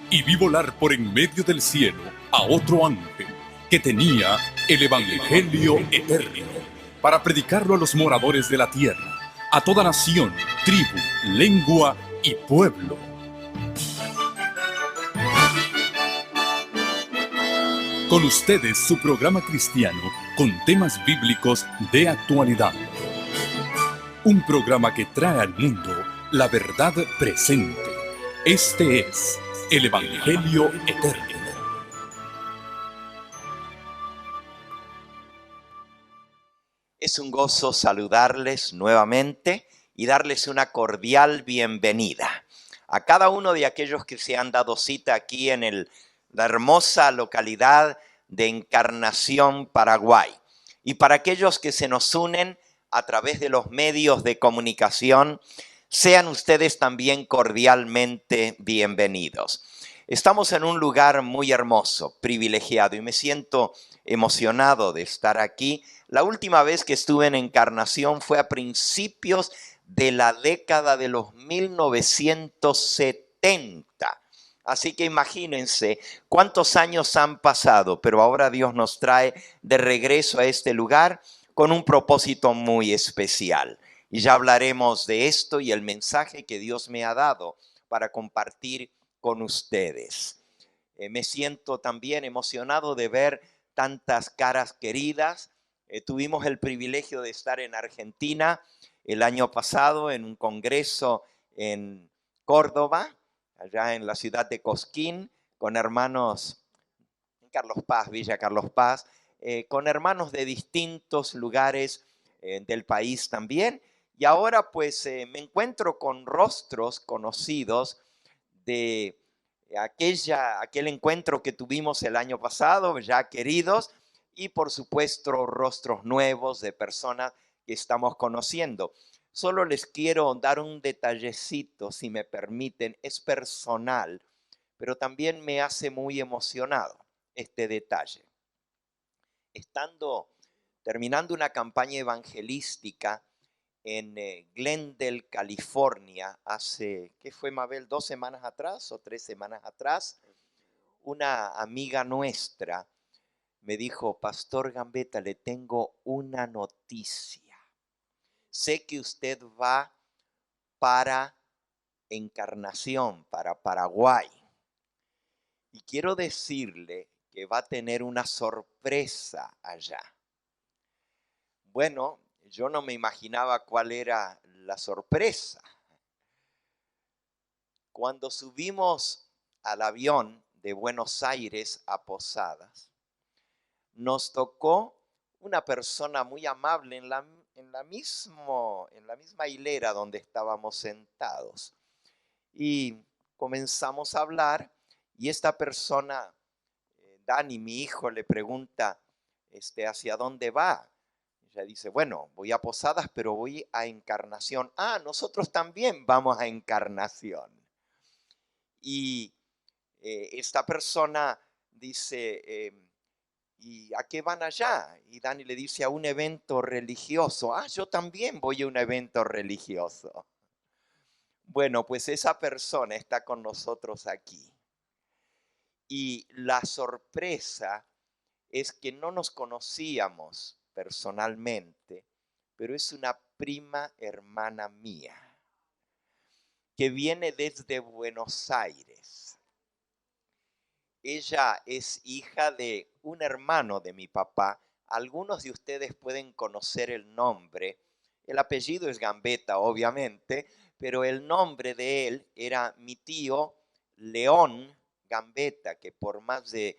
Y vi volar por en medio del cielo a otro ángel que tenía el Evangelio eterno para predicarlo a los moradores de la tierra, a toda nación, tribu, lengua y pueblo. Con ustedes su programa cristiano con temas bíblicos de actualidad. Un programa que trae al mundo la verdad presente. Este es el Evangelio eterno. Es un gozo saludarles nuevamente y darles una cordial bienvenida a cada uno de aquellos que se han dado cita aquí en la hermosa localidad de Encarnación, Paraguay. Y para aquellos que se nos unen a través de los medios de comunicación, sean ustedes también cordialmente bienvenidos. Estamos en un lugar muy hermoso, privilegiado, y me siento emocionado de estar aquí. La última vez que estuve en Encarnación fue a principios de la década de los 1970. Así que imagínense cuántos años han pasado, pero ahora Dios nos trae de regreso a este lugar con un propósito muy especial. Y ya hablaremos de esto y el mensaje que Dios me ha dado para compartir con ustedes. Me siento también emocionado de ver tantas caras queridas. Tuvimos el privilegio de estar en Argentina el año pasado en un congreso en Córdoba, allá en la ciudad de Cosquín, con hermanos en Carlos Paz, Villa Carlos Paz, con hermanos de distintos lugares del país también. Y ahora pues me encuentro con rostros conocidos de aquel encuentro que tuvimos el año pasado, ya queridos, y por supuesto rostros nuevos de personas que estamos conociendo. Solo les quiero dar un detallecito, si me permiten, es personal, pero también me hace muy emocionado este detalle. Terminando una campaña evangelística en Glendale, California, hace, ¿qué fue, Mabel? 2 semanas atrás o 3 semanas atrás, una amiga nuestra me dijo: Pastor Gambetta, le tengo una noticia. Sé que usted va para Encarnación, para Paraguay, y quiero decirle que va a tener una sorpresa allá. Bueno, yo no me imaginaba cuál era la sorpresa. Cuando subimos al avión de Buenos Aires a Posadas, nos tocó una persona muy amable en la misma hilera donde estábamos sentados. Y comenzamos a hablar y esta persona, Dani, mi hijo, le pregunta, ¿hacia dónde va? Ella dice: bueno, voy a Posadas, pero voy a Encarnación. Ah, nosotros también vamos a Encarnación. Y esta persona dice: ¿y a qué van allá? Y Dani le dice: a un evento religioso. Ah, yo también voy a un evento religioso. Bueno, pues esa persona está con nosotros aquí. Y la sorpresa es que no nos conocíamos personalmente, pero es una prima hermana mía que viene desde Buenos Aires. Ella es hija de un hermano de mi papá. Algunos de ustedes pueden conocer el nombre. El apellido es Gambetta, obviamente, pero el nombre de él era mi tío León Gambetta, que por más de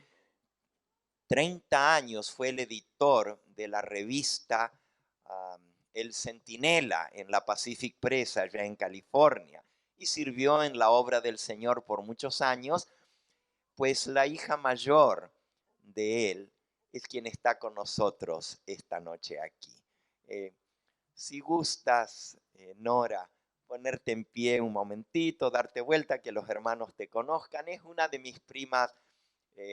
30 años fue el editor de la revista El Centinela en la Pacific Press allá en California y sirvió en la obra del Señor por muchos años. Pues la hija mayor de él es quien está con nosotros esta noche aquí. Si gustas, Nora, ponerte en pie un momentito, darte vuelta, que los hermanos te conozcan. Es una de mis primas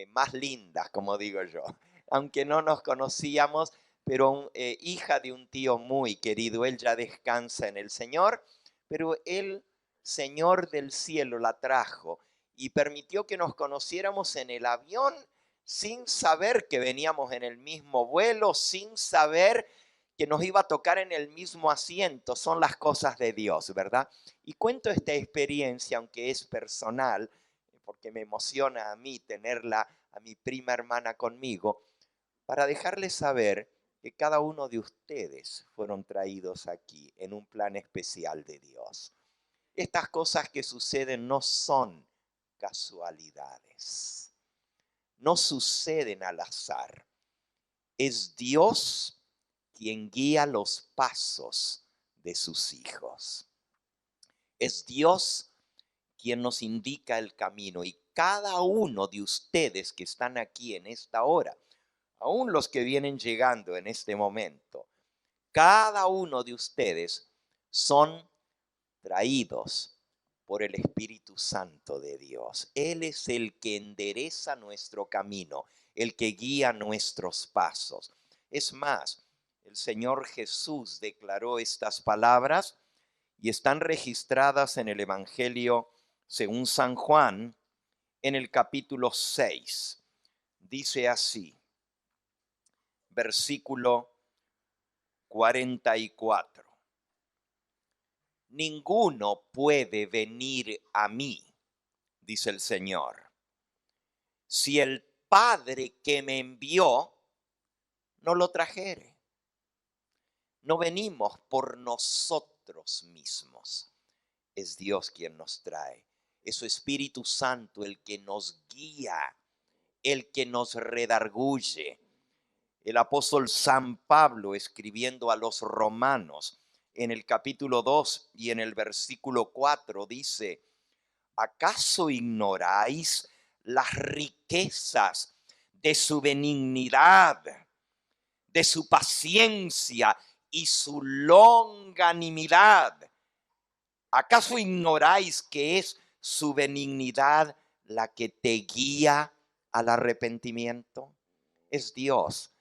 más lindas, como digo yo. Aunque no nos conocíamos, pero hija de un tío muy querido. Él ya descansa en el Señor, pero el Señor del cielo la trajo y permitió que nos conociéramos en el avión sin saber que veníamos en el mismo vuelo, sin saber que nos iba a tocar en el mismo asiento. Son las cosas de Dios, ¿verdad? Y cuento esta experiencia, aunque es personal, porque me emociona a mí tenerla, a mi prima hermana conmigo, para dejarles saber que cada uno de ustedes fueron traídos aquí en un plan especial de Dios. Estas cosas que suceden no son casualidades, no suceden al azar. Es Dios quien guía los pasos de sus hijos. Es Dios quien nos indica el camino, y cada uno de ustedes que están aquí en esta hora, aún los que vienen llegando en este momento, cada uno de ustedes son traídos por el Espíritu Santo de Dios. Él es el que endereza nuestro camino, el que guía nuestros pasos. Es más, el Señor Jesús declaró estas palabras y están registradas en el Evangelio según San Juan, en el capítulo 6. Dice así, versículo 44. Ninguno puede venir a mí, dice el Señor, si el Padre que me envió no lo trajere. No venimos por nosotros mismos. Es Dios quien nos trae. Es su Espíritu Santo el que nos guía, el que nos redarguye. El apóstol San Pablo, escribiendo a los romanos, en el capítulo 2 y en el versículo 4, dice: ¿acaso ignoráis las riquezas de su benignidad, de su paciencia y su longanimidad? ¿Acaso ignoráis que es su benignidad la que te guía al arrepentimiento? Es Dios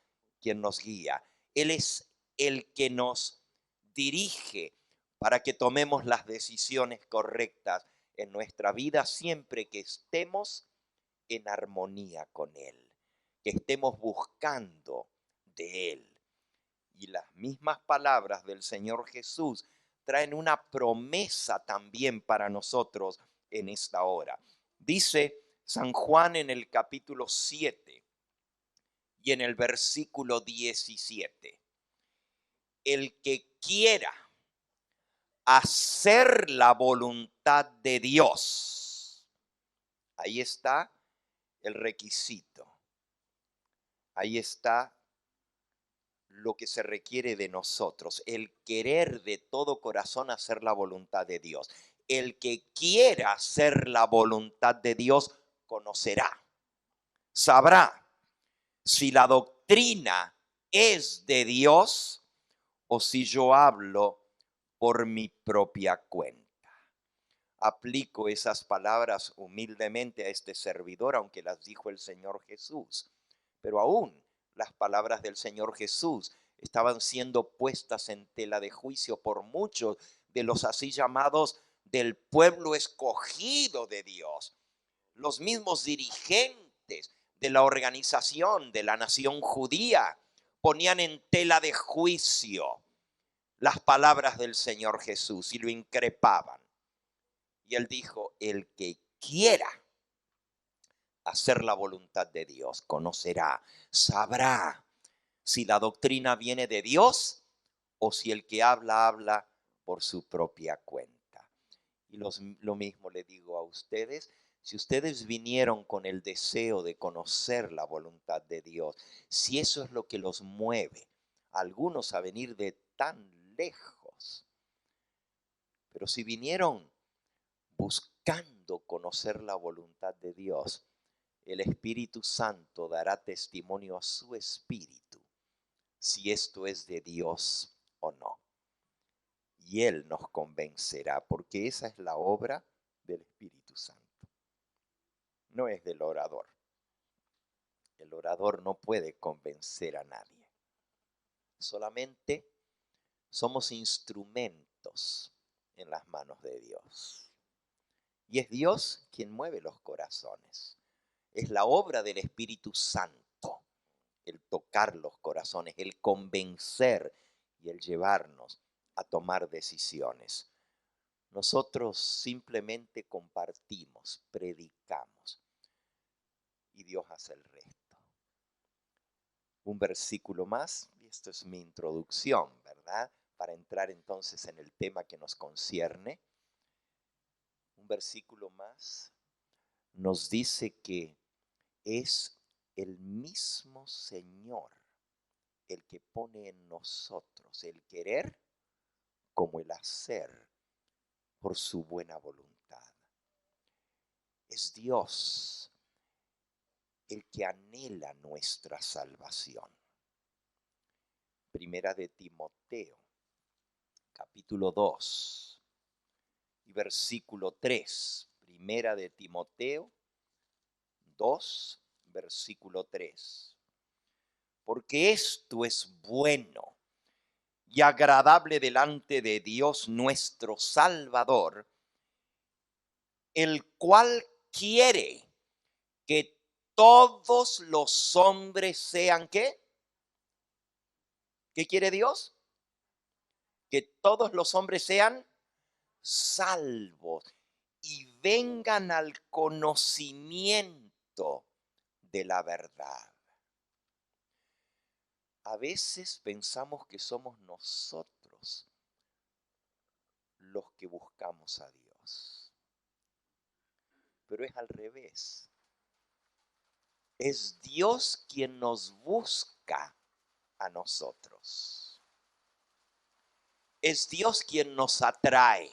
quien nos guía. Él es el que nos dirige para que tomemos las decisiones correctas en nuestra vida, siempre que estemos en armonía con Él, que estemos buscando de Él. Y las mismas palabras del Señor Jesús traen una promesa también para nosotros en esta hora. Dice San Juan en el capítulo 7 y en el versículo 17: el que quiera hacer la voluntad de Dios, ahí está el requisito, ahí está lo que se requiere de nosotros, el querer de todo corazón hacer la voluntad de Dios. El que quiera hacer la voluntad de Dios conocerá, sabrá si la doctrina es de Dios o si yo hablo por mi propia cuenta. Aplico esas palabras humildemente a este servidor, aunque las dijo el Señor Jesús, pero aún las palabras del Señor Jesús estaban siendo puestas en tela de juicio por muchos de los así llamados del pueblo escogido de Dios. Los mismos dirigentes de la organización de la nación judía ponían en tela de juicio las palabras del Señor Jesús y lo increpaban. Y él dijo: el que quiera hacer la voluntad de Dios conocerá, sabrá si la doctrina viene de Dios o si el que habla por su propia cuenta. Y lo mismo le digo a ustedes: si ustedes vinieron con el deseo de conocer la voluntad de Dios, si eso es lo que los mueve, algunos a venir de tan lejos, pero si vinieron buscando conocer la voluntad de Dios, el Espíritu Santo dará testimonio a su espíritu si esto es de Dios o no. Y Él nos convencerá, porque esa es la obra del Espíritu Santo. No es del orador. El orador no puede convencer a nadie. Solamente somos instrumentos en las manos de Dios. Y es Dios quien mueve los corazones. Es la obra del Espíritu Santo, el tocar los corazones, el convencer y el llevarnos a tomar decisiones. Nosotros simplemente compartimos, predicamos y Dios hace el resto. Un versículo más, y esto es mi introducción, ¿verdad? Para entrar entonces en el tema que nos concierne. Un versículo más nos dice que es el mismo Señor el que pone en nosotros el querer como el hacer por su buena voluntad. Es Dios el que anhela nuestra salvación. Primera de Timoteo, capítulo 2 y versículo 3. Primera de Timoteo 2, versículo 3. Porque esto es bueno y agradable delante de Dios nuestro Salvador, el cual quiere que todos los hombres sean ¿qué? ¿Qué quiere Dios? Que todos los hombres sean salvos y vengan al conocimiento de la verdad. A veces pensamos que somos nosotros los que buscamos a Dios, pero es al revés. Es Dios quien nos busca a nosotros. Es Dios quien nos atrae.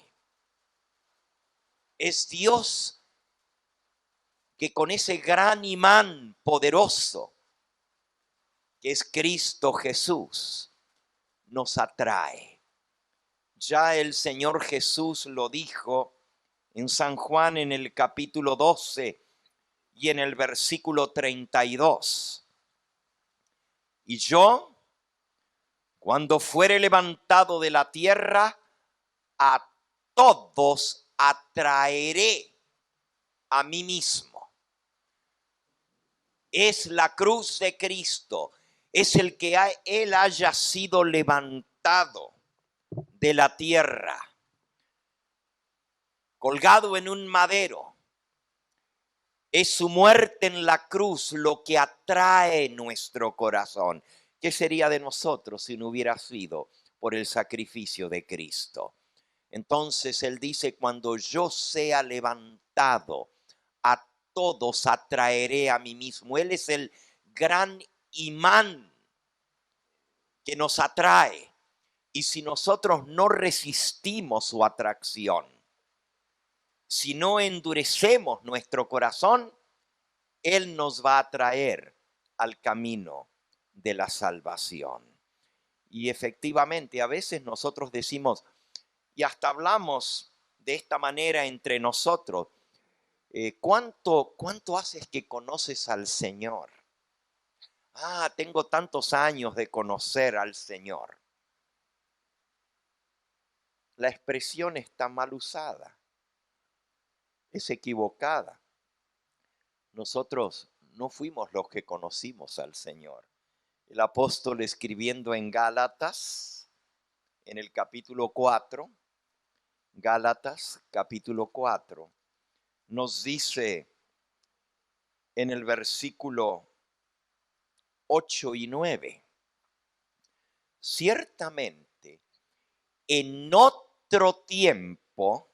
Es Dios que con ese gran imán poderoso que es Cristo Jesús nos atrae. Ya el Señor Jesús lo dijo en San Juan en el capítulo 12 y en el versículo 32. Y yo, cuando fuere levantado de la tierra, a todos atraeré a mí mismo. Es la cruz de Cristo, es el que Él haya sido levantado de la tierra, colgado en un madero. Es su muerte en la cruz lo que atrae nuestro corazón. ¿Qué sería de nosotros si no hubiera sido por el sacrificio de Cristo? Entonces Él dice, cuando yo sea levantado, a todos atraeré a mí mismo. Él es el gran imán que nos atrae. Y si nosotros no resistimos su atracción, si no endurecemos nuestro corazón, Él nos va a traer al camino de la salvación. Y efectivamente, a veces nosotros decimos, y hasta hablamos de esta manera entre nosotros, ¿cuánto haces que conoces al Señor? Tengo tantos años de conocer al Señor. La expresión está mal usada, es equivocada. Nosotros no fuimos los que conocimos al Señor. El apóstol escribiendo en Gálatas, en el capítulo 4, Gálatas capítulo 4, nos dice en el versículo 8 y 9, ciertamente en otro tiempo,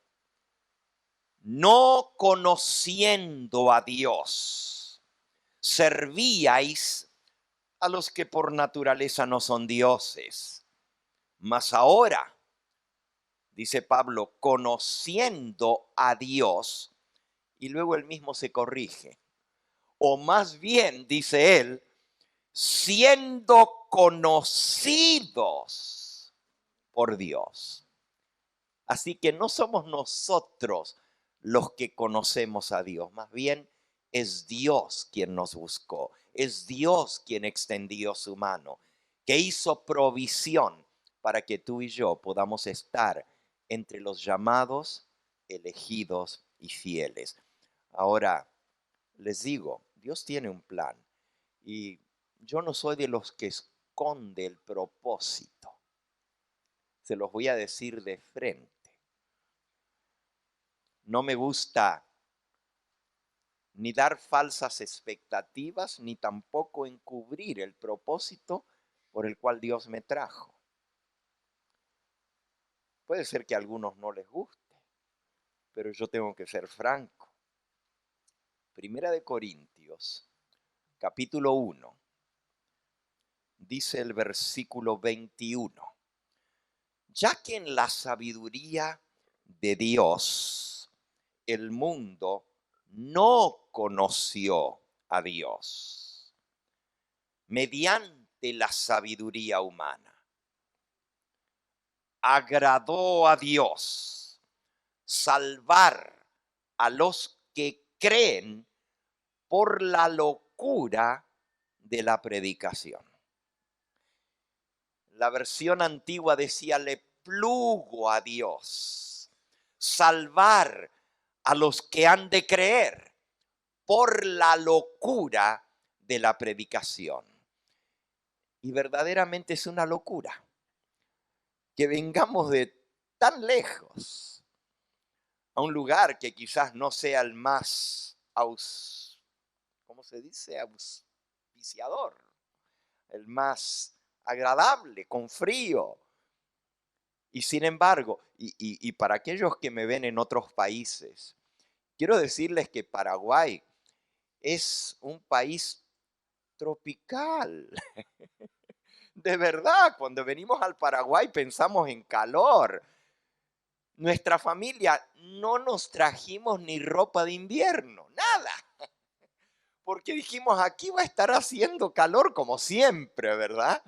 no conociendo a Dios, servíais a los que por naturaleza no son dioses. Mas ahora, dice Pablo, conociendo a Dios, y luego él mismo se corrige. O más bien, dice él, siendo conocidos por Dios. Así que no somos nosotros los que conocemos a Dios, más bien es Dios quien nos buscó, es Dios quien extendió su mano, que hizo provisión para que tú y yo podamos estar entre los llamados, elegidos y fieles. Ahora, les digo, Dios tiene un plan y yo no soy de los que esconde el propósito. Se los voy a decir de frente. No me gusta ni dar falsas expectativas, ni tampoco encubrir el propósito por el cual Dios me trajo. Puede ser que a algunos no les guste, pero yo tengo que ser franco. Primera de Corintios, capítulo 1, dice el versículo 21. Ya que en la sabiduría de Dios el mundo no conoció a Dios mediante la sabiduría humana, agradó a Dios salvar a los que creen por la locura de la predicación. La versión antigua decía: le plugo a Dios salvar a los que han de creer por la locura de la predicación. Y verdaderamente es una locura que vengamos de tan lejos a un lugar que quizás no sea el más, ¿cómo se dice? Auspiciador, el más agradable, con frío. Y sin embargo, y para aquellos que me ven en otros países, quiero decirles que Paraguay es un país tropical. De verdad, cuando venimos al Paraguay pensamos en calor. Nuestra familia no nos trajimos ni ropa de invierno, nada. Porque dijimos, aquí va a estar haciendo calor como siempre, ¿verdad?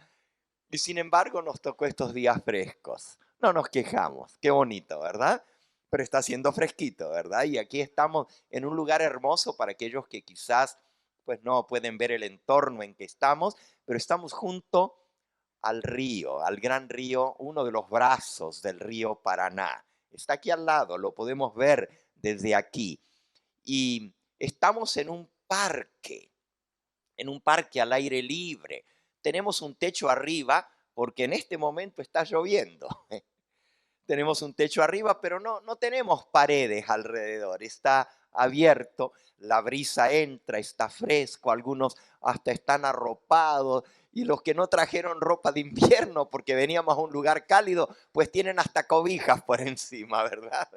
Y sin embargo nos tocó estos días frescos. No nos quejamos, qué bonito, ¿verdad? Pero está haciendo fresquito, ¿verdad? Y aquí estamos en un lugar hermoso para aquellos que quizás pues no pueden ver el entorno en que estamos, pero estamos junto al río, al gran río, uno de los brazos del río Paraná. Está aquí al lado, lo podemos ver desde aquí. Y estamos en un parque al aire libre. Tenemos un techo arriba porque en este momento está lloviendo. Tenemos un techo arriba, pero no tenemos paredes alrededor. Está abierto, la brisa entra, está fresco, algunos hasta están arropados. Y los que no trajeron ropa de invierno porque veníamos a un lugar cálido, pues tienen hasta cobijas por encima, ¿verdad?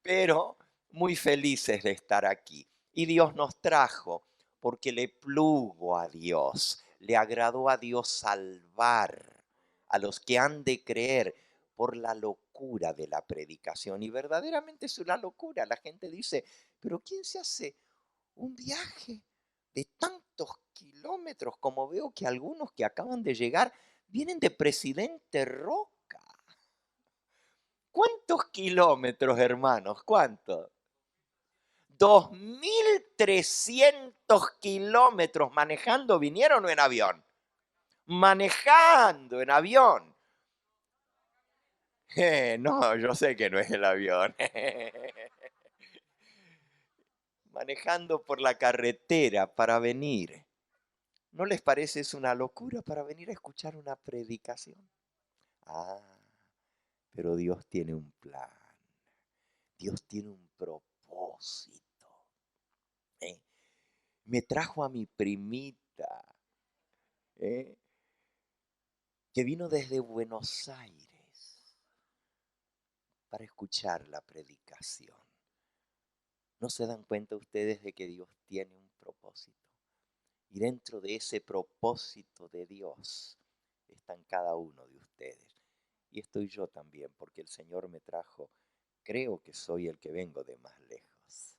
Pero muy felices de estar aquí. Y Dios nos trajo porque le plugo a Dios, le agradó a Dios salvar a los que han de creer por la locura de la predicación. Y verdaderamente es una locura. La gente dice, pero ¿quién se hace un viaje de tantos kilómetros como veo que algunos que acaban de llegar vienen de Presidente Roca? ¿Cuántos kilómetros, hermanos? ¿Cuántos? 2.300 kilómetros manejando, ¿vinieron o en avión? Manejando en avión. No, yo sé que no es el avión. Manejando por la carretera para venir. ¿No les parece es una locura para venir a escuchar una predicación? Ah, pero Dios tiene un plan. Dios tiene un propósito. ¿Eh? Me trajo a mi primita, ¿eh? que vino desde Buenos Aires para escuchar la predicación. ¿No se dan cuenta ustedes de que Dios tiene un propósito? Y dentro de ese propósito de Dios están cada uno de ustedes. Y estoy yo también, porque el Señor me trajo, creo que soy el que vengo de más lejos.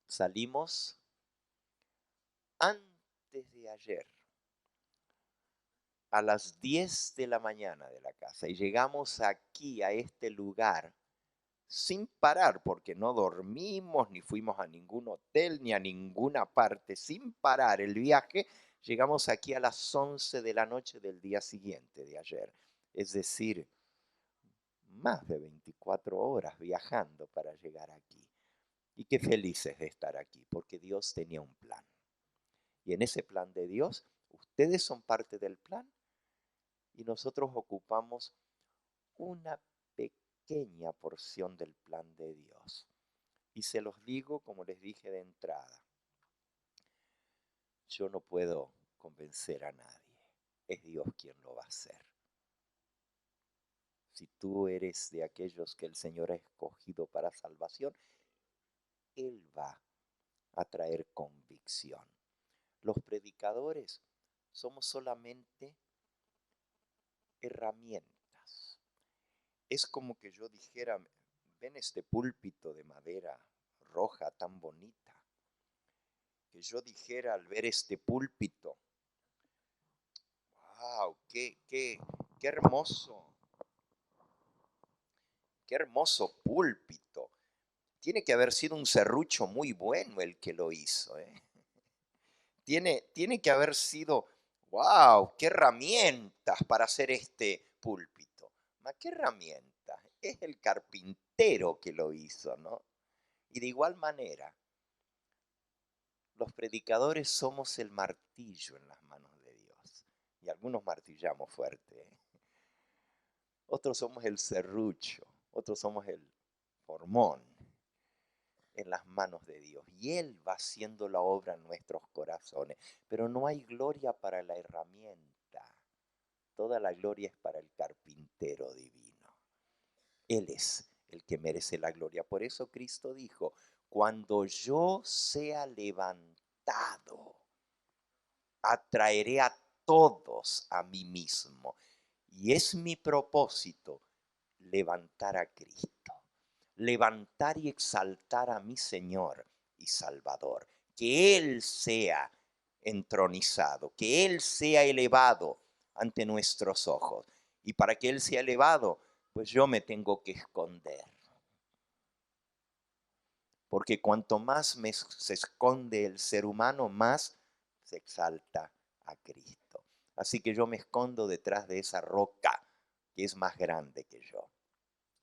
Salimos antes de ayer a las 10 de la mañana de la casa y llegamos aquí a este lugar sin parar, porque no dormimos, ni fuimos a ningún hotel, ni a ninguna parte, sin parar el viaje. Llegamos aquí a las 11 de la noche del día siguiente de ayer, es decir, más de 24 horas viajando para llegar aquí. Y qué felices de estar aquí, porque Dios tenía un plan. Y en ese plan de Dios, ustedes son parte del plan y nosotros ocupamos una pequeña porción del plan de Dios. Y se los digo como les dije de entrada. Yo no puedo convencer a nadie. Es Dios quien lo va a hacer. Si tú eres de aquellos que el Señor ha escogido para salvación, Él va a traer convicción. Los predicadores somos solamente herramientas. Es como que yo dijera, ven este púlpito de madera roja tan bonita, que yo dijera al ver este púlpito, wow, qué hermoso púlpito. Tiene que haber sido un serrucho muy bueno el que lo hizo, ¿eh? Tiene que haber sido, wow, qué herramientas para hacer este púlpito. ¿Qué herramientas? Es el carpintero que lo hizo, ¿no? Y de igual manera, los predicadores somos el martillo en las manos de Dios. Y algunos martillamos fuerte, ¿eh? Otros somos el serrucho, otros somos el formón en las manos de Dios. Y Él va haciendo la obra en nuestros corazones. Pero no hay gloria para la herramienta. Toda la gloria es para el carpintero divino. Él es el que merece la gloria. Por eso Cristo dijo, cuando yo sea levantado, atraeré a todos a mí mismo. Y es mi propósito levantar a Cristo, levantar y exaltar a mi Señor y Salvador, que Él sea entronizado, que Él sea elevado ante nuestros ojos. Y para que Él sea elevado, pues yo me tengo que esconder. Porque cuanto más se esconde el ser humano, más se exalta a Cristo. Así que yo me escondo detrás de esa roca que es más grande que yo.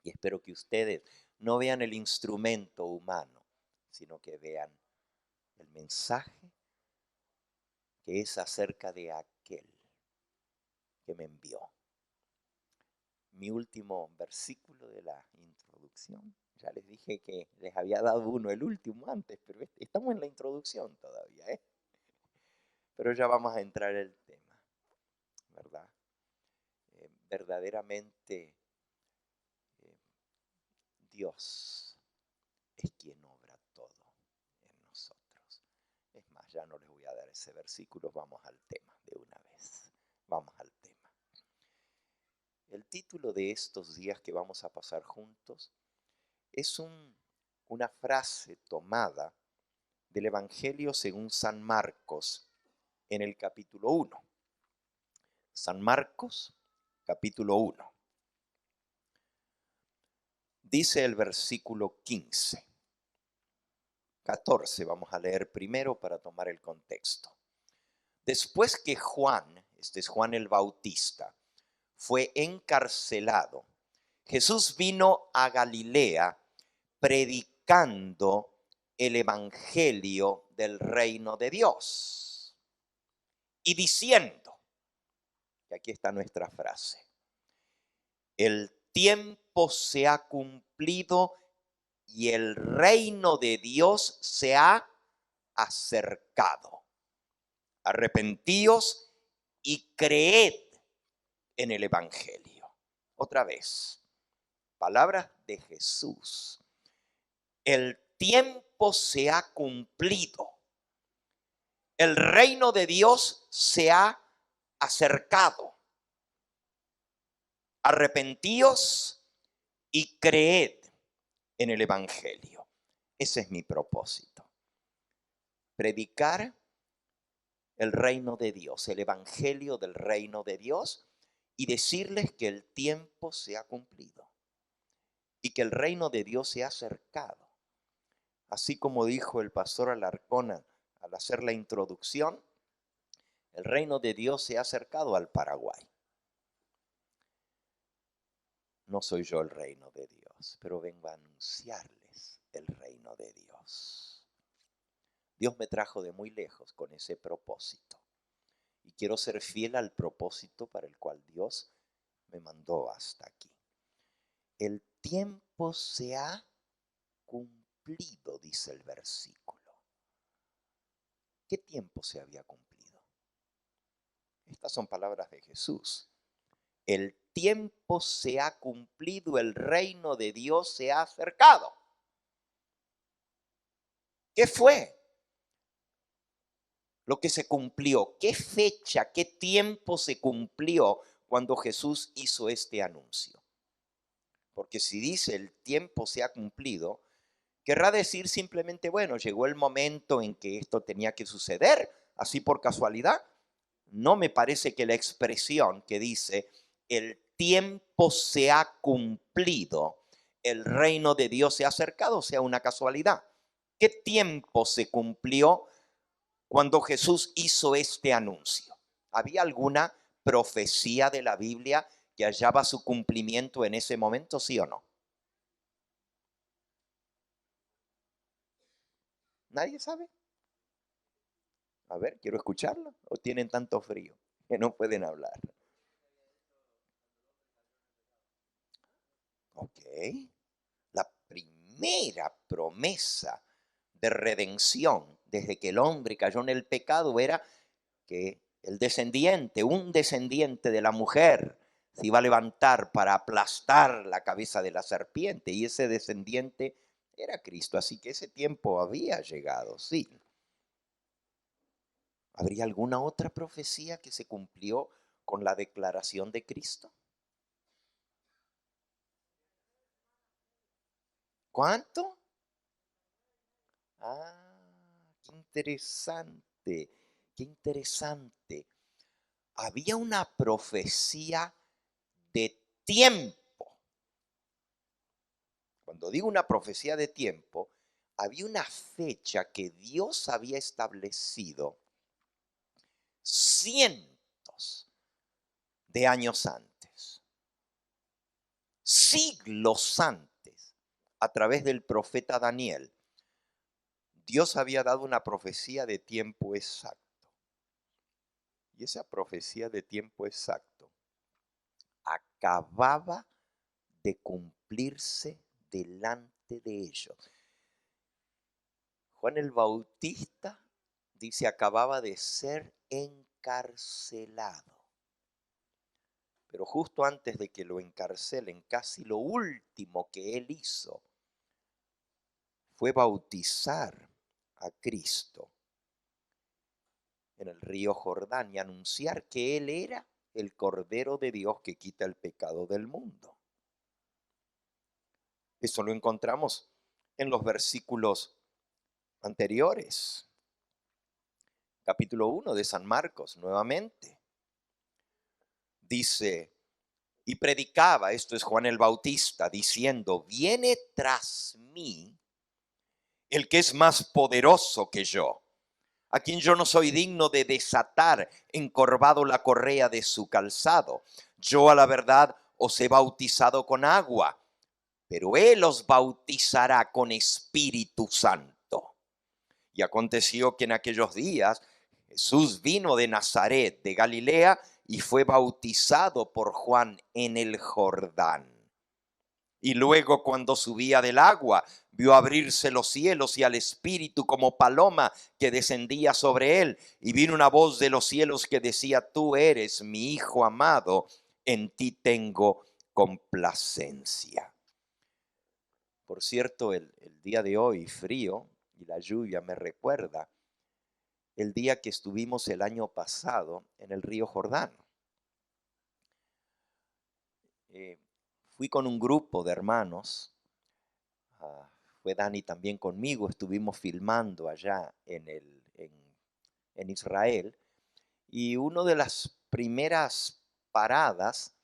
Y espero que ustedes no vean el instrumento humano, sino que vean el mensaje que es acerca de aquel que me envió. Mi último versículo de la introducción, ya les dije que les había dado uno, el último antes, pero estamos en la introducción todavía, ¿eh? Pero ya vamos a entrar en el tema, ¿verdad? Verdaderamente Dios es quien obra todo en nosotros. Es más, ya no les voy a dar ese versículo, vamos al tema de una vez. Vamos al tema. El título de estos días que vamos a pasar juntos es una frase tomada del Evangelio según San Marcos en el capítulo 1. San Marcos, capítulo 1. Dice el versículo 15. 14 vamos a leer primero para tomar el contexto. Después que Juan, este es Juan el Bautista, fue encarcelado, Jesús vino a Galilea predicando el evangelio del reino de Dios y diciendo, y aquí está nuestra frase, el tiempo se ha cumplido y el reino de Dios se ha acercado. Arrepentíos y creed en el evangelio. Otra vez, palabras de Jesús. El tiempo se ha cumplido. El reino de Dios se ha acercado. Arrepentíos y creed en el evangelio. Ese es mi propósito. Predicar el reino de Dios, el evangelio del reino de Dios, y decirles que el tiempo se ha cumplido y que el reino de Dios se ha acercado. Así como dijo el pastor Alarcón al hacer la introducción, el reino de Dios se ha acercado al Paraguay. no soy yo el reino de Dios, pero vengo a anunciarles el reino de Dios. Dios me trajo de muy lejos con ese propósito. Y quiero ser fiel al propósito para el cual Dios me mandó hasta aquí. El tiempo se ha cumplido, dice el versículo. ¿Qué tiempo se había cumplido? Estas son palabras de Jesús. El tiempo se ha cumplido, el reino de Dios se ha acercado. ¿Qué fue lo que se cumplió? ¿Qué fecha, qué tiempo se cumplió cuando Jesús hizo este anuncio? Porque si dice el tiempo se ha cumplido, querrá decir simplemente, bueno, llegó el momento en que esto tenía que suceder, así por casualidad. No me parece que la expresión que dice el tiempo se ha cumplido, el reino de Dios se ha acercado, sea una casualidad. ¿Qué tiempo se cumplió cuando Jesús hizo este anuncio? ¿Había alguna profecía de la Biblia que hallaba su cumplimiento en ese momento, sí o no? ¿Nadie sabe? A ver, quiero escucharlo. ¿O tienen tanto frío que no pueden hablar? Ok. La primera promesa de redención desde que el hombre cayó en el pecado era que el descendiente, un descendiente de la mujer, se iba a levantar para aplastar la cabeza de la serpiente, y ese descendiente era Cristo. Así que ese tiempo había llegado, sí. ¿Habría alguna otra profecía que se cumplió con la declaración de Cristo? ¿Cuánto? Ah, qué interesante, qué interesante. Había una profecía de tiempo. Cuando digo una profecía de tiempo, había una fecha que Dios había establecido cientos de años antes, siglos antes, a través del profeta Daniel. Dios había dado una profecía de tiempo exacto. Y esa profecía de tiempo exacto acababa de cumplirse delante de ellos. Juan el Bautista, dice, acababa de ser encarcelado. Pero justo antes de que lo encarcelen, casi lo último que él hizo fue bautizar a Cristo en el río Jordán y anunciar que él era el Cordero de Dios que quita el pecado del mundo. Eso lo encontramos en los versículos anteriores. Capítulo 1 de San Marcos, nuevamente. Dice, y predicaba, esto es Juan el Bautista, diciendo, viene tras mí el que es más poderoso que yo, a quien yo no soy digno de desatar encorvado la correa de su calzado. Yo a la verdad os he bautizado con agua, pero él os bautizará con Espíritu Santo. Y aconteció que en aquellos días Jesús vino de Nazaret, de Galilea, y fue bautizado por Juan en el Jordán. Y luego, cuando subía del agua, vio abrirse los cielos y al Espíritu como paloma que descendía sobre él. Y vino una voz de los cielos que decía, tú eres mi Hijo amado, en ti tengo complacencia. Por cierto, el día de hoy frío y la lluvia me recuerda el día que estuvimos el año pasado en el río Jordán. Fui con un grupo de hermanos, fue Dani también conmigo, estuvimos filmando allá en Israel, y una de las primeras paradas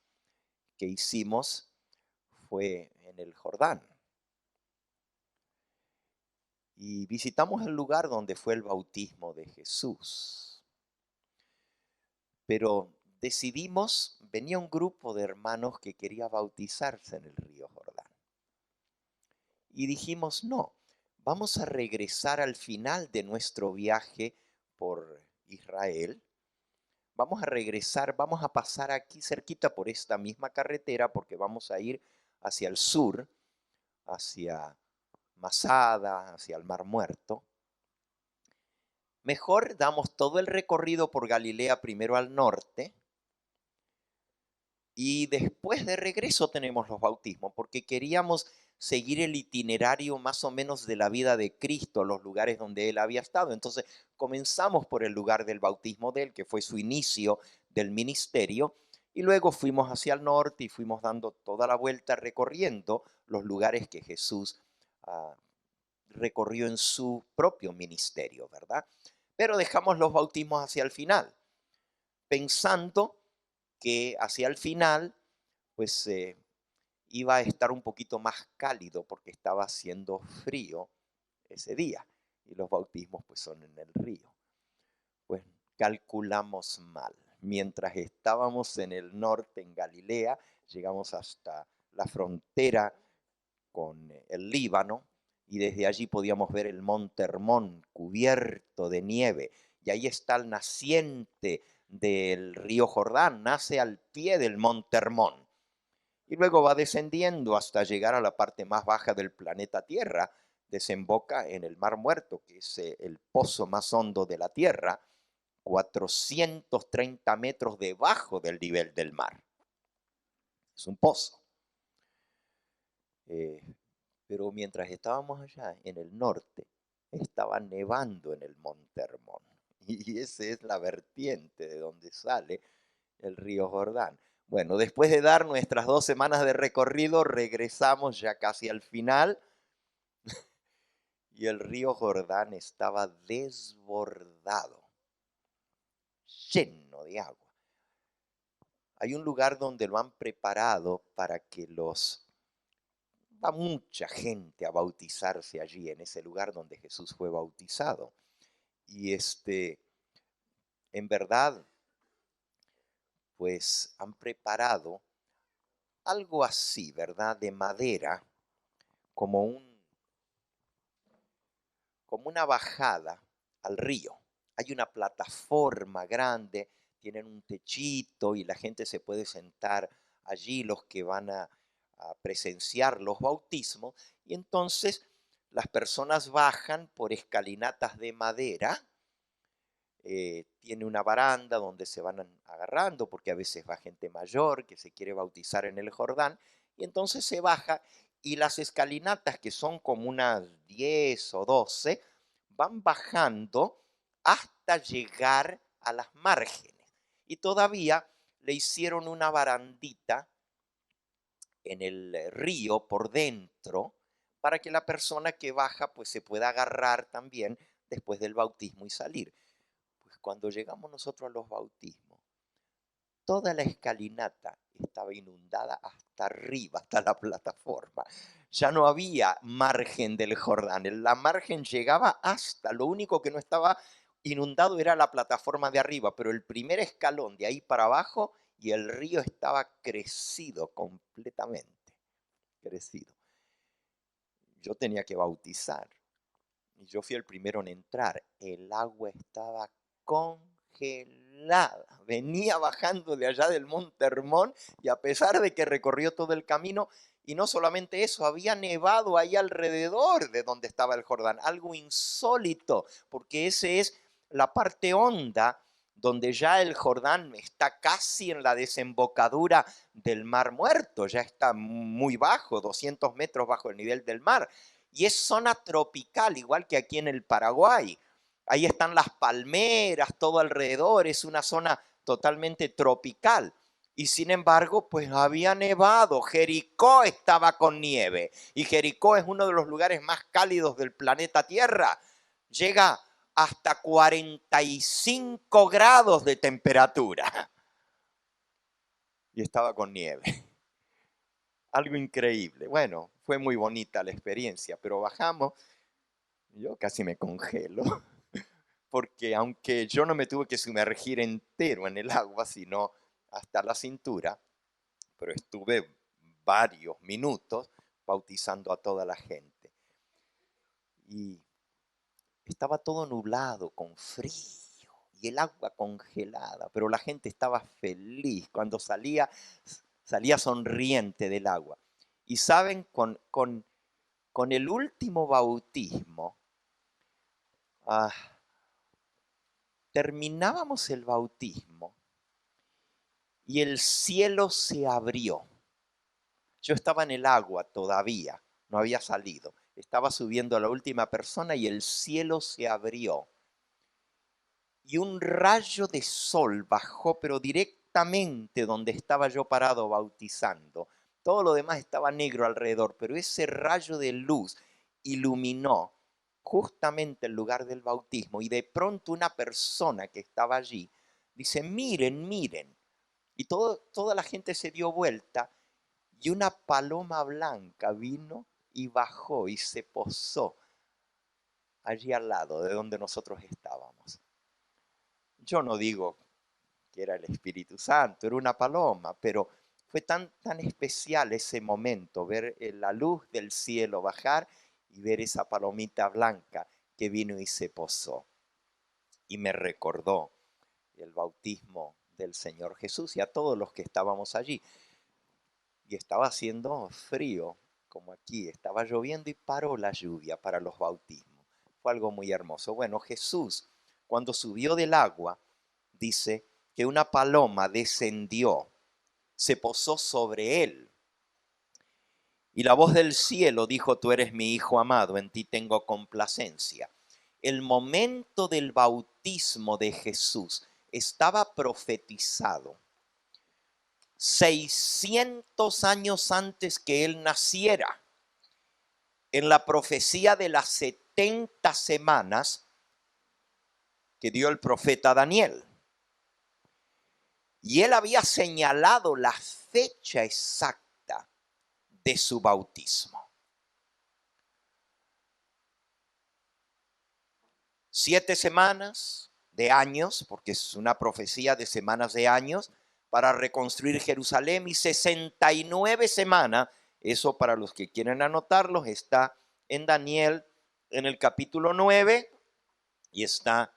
que hicimos fue en el Jordán. Y visitamos el lugar donde fue el bautismo de Jesús. Pero venía un grupo de hermanos que quería bautizarse en el río Jordán. Y dijimos, no, vamos a regresar al final de nuestro viaje por Israel. Vamos a regresar, vamos a pasar aquí cerquita por esta misma carretera porque vamos a ir hacia el sur, hacia Masada, hacia el Mar Muerto. Mejor damos todo el recorrido por Galilea primero al norte y después de regreso tenemos los bautismos, porque queríamos seguir el itinerario más o menos de la vida de Cristo, los lugares donde él había estado. Entonces comenzamos por el lugar del bautismo de él, que fue su inicio del ministerio, y luego fuimos hacia el norte y fuimos dando toda la vuelta recorriendo los lugares que Jesús recorrió en su propio ministerio, ¿verdad? Pero dejamos los bautismos hacia el final, pensando que hacia el final, pues iba a estar un poquito más cálido porque estaba haciendo frío ese día y los bautismos pues son en el río. Pues calculamos mal. Mientras estábamos en el norte, en Galilea, llegamos hasta la frontera con el Líbano y desde allí podíamos ver el monte Hermón cubierto de nieve y ahí está el naciente del río Jordán, nace al pie del monte Hermón y luego va descendiendo hasta llegar a la parte más baja del planeta Tierra, desemboca en el Mar Muerto, que es el pozo más hondo de la Tierra, 430 metros debajo del nivel del mar. Es un pozo. Pero mientras estábamos allá en el norte, estaba nevando en el monte Hermón. Y esa es la vertiente de donde sale el río Jordán. Bueno, después de dar nuestras 2 semanas de recorrido, regresamos ya casi al final y el río Jordán estaba desbordado, lleno de agua. Hay un lugar donde lo han preparado para que va mucha gente a bautizarse allí, en ese lugar donde Jesús fue bautizado. Y en verdad, pues han preparado algo así, ¿verdad? De madera, como una bajada al río. Hay una plataforma grande, tienen un techito y la gente se puede sentar allí, los que van a presenciar los bautismos, y entonces las personas bajan por escalinatas de madera. Tiene una baranda donde se van agarrando, porque a veces va gente mayor que se quiere bautizar en el Jordán, y entonces se baja y las escalinatas, que son como unas 10 o 12, van bajando hasta llegar a las márgenes. Y todavía le hicieron una barandita en el río por dentro para que la persona que baja pues se pueda agarrar también después del bautismo y salir. Pues cuando llegamos nosotros a los bautismos, toda la escalinata estaba inundada hasta arriba, hasta la plataforma. Ya no había margen del Jordán, la margen llegaba hasta, lo único que no estaba inundado era la plataforma de arriba, pero el primer escalón de ahí para abajo y el río estaba crecido completamente, crecido. Yo tenía que bautizar y yo fui el primero en entrar. El agua estaba congelada. Venía bajando de allá del monte Hermón y a pesar de que recorrió todo el camino, y no solamente eso, había nevado ahí alrededor de donde estaba el Jordán, algo insólito, porque ese es la parte honda donde ya el Jordán está casi en la desembocadura del Mar Muerto, ya está muy bajo, 200 metros bajo el nivel del mar, y es zona tropical, igual que aquí en el Paraguay. Ahí están las palmeras, todo alrededor, es una zona totalmente tropical. Y sin embargo, pues había nevado. Jericó estaba con nieve. Y Jericó es uno de los lugares más cálidos del planeta Tierra. Llega hasta 45 grados de temperatura. Y estaba con nieve. Algo increíble. Bueno, fue muy bonita la experiencia, pero bajamos. Yo casi me congelo. Porque aunque yo no me tuve que sumergir entero en el agua, sino hasta la cintura, pero estuve varios minutos bautizando a toda la gente. Y estaba todo nublado, con frío, y el agua congelada, pero la gente estaba feliz cuando salía sonriente del agua. Y saben, con el último bautismo, ah, terminábamos el bautismo y el cielo se abrió. Yo estaba en el agua todavía, no había salido. Estaba subiendo a la última persona y el cielo se abrió. Y un rayo de sol bajó, pero directamente donde estaba yo parado bautizando. Todo lo demás estaba negro alrededor, pero ese rayo de luz iluminó justamente el lugar del bautismo. Y de pronto una persona que estaba allí dice, miren, miren. Y toda la gente se dio vuelta y una paloma blanca vino y bajó y se posó allí al lado de donde nosotros estábamos. Yo no digo que era el Espíritu Santo, era una paloma, pero fue tan especial ese momento, ver la luz del cielo bajar y ver esa palomita blanca que vino y se posó. Y me recordó el bautismo del Señor Jesús y a todos los que estábamos allí. Y estaba haciendo frío, como aquí, estaba lloviendo y paró la lluvia para los bautismos. Fue algo muy hermoso. Bueno, Jesús, cuando subió del agua, dice que una paloma descendió, se posó sobre él. Y la voz del cielo dijo, tú eres mi hijo amado, en ti tengo complacencia. El momento del bautismo de Jesús estaba profetizado 600 años antes que él naciera. En la profecía de las 70 semanas que dio el profeta Daniel. Y él había señalado la fecha exacta de su bautismo. 7 semanas de años, porque es una profecía de semanas de años, para reconstruir Jerusalén, y 69 semanas, eso para los que quieren anotarlos, está en Daniel en el capítulo 9, y está,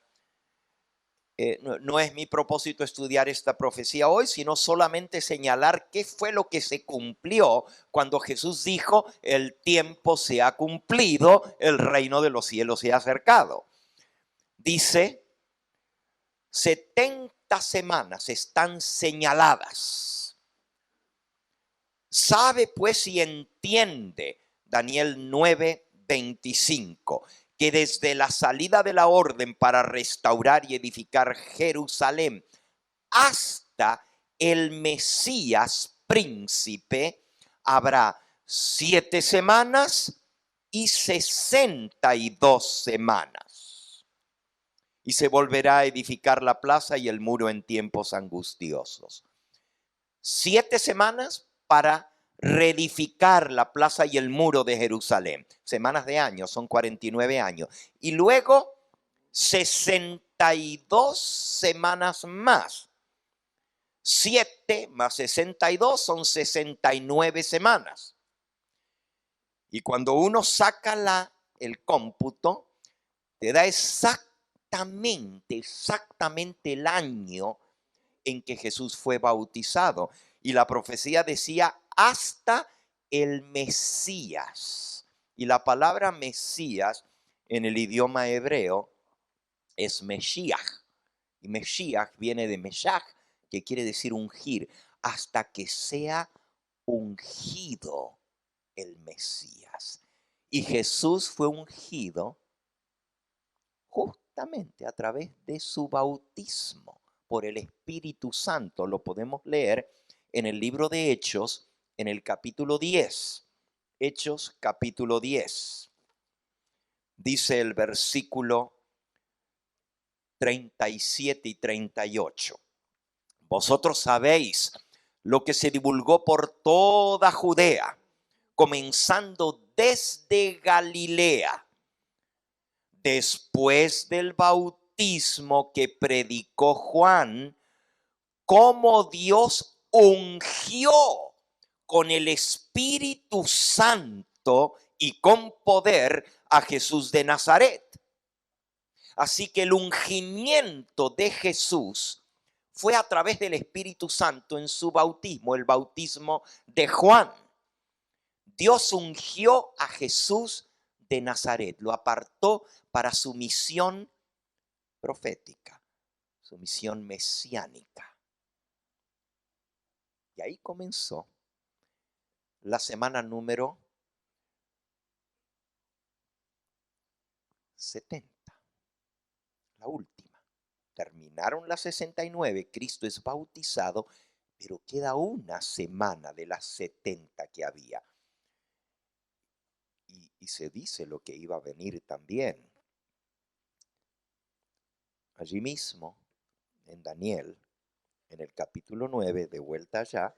no es mi propósito estudiar esta profecía hoy, sino solamente señalar qué fue lo que se cumplió cuando Jesús dijo, el tiempo se ha cumplido, el reino de los cielos se ha acercado. Dice, 70 semanas están señaladas. Sabe pues y entiende, Daniel 9:25, que desde la salida de la orden para restaurar y edificar Jerusalén hasta el Mesías príncipe habrá 7 semanas y 62 semanas. Y se volverá a edificar la plaza y el muro en tiempos angustiosos. 7 semanas para reedificar la plaza y el muro de Jerusalén. Semanas de años, son 49 años. Y luego 62 semanas más. 7 más 62 son 69 semanas. Y cuando uno saca el cómputo, te da exactamente el año en que Jesús fue bautizado. Y la profecía decía hasta el Mesías. Y la palabra Mesías en el idioma hebreo es Meshiach. Y Meshiach viene de Meshach, que quiere decir ungir. Hasta que sea ungido el Mesías. Y Jesús fue ungido justamente a través de su bautismo por el Espíritu Santo. Lo podemos leer en el libro de Hechos, en el capítulo 10. Hechos capítulo 10. Dice el versículo 37 y 38. Vosotros sabéis lo que se divulgó por toda Judea, comenzando desde Galilea, después del bautismo que predicó Juan, cómo Dios ungió con el Espíritu Santo y con poder a Jesús de Nazaret. Así que el ungimiento de Jesús fue a través del Espíritu Santo en su bautismo, el bautismo de Juan. Dios ungió a Jesús de Nazaret, lo apartó para su misión profética, su misión mesiánica. Y ahí comenzó la semana número 70, la última. Terminaron las 69, Cristo es bautizado, pero queda una semana de las 70 que había. Y se dice lo que iba a venir también. Allí mismo, en Daniel, en el capítulo 9, de vuelta allá,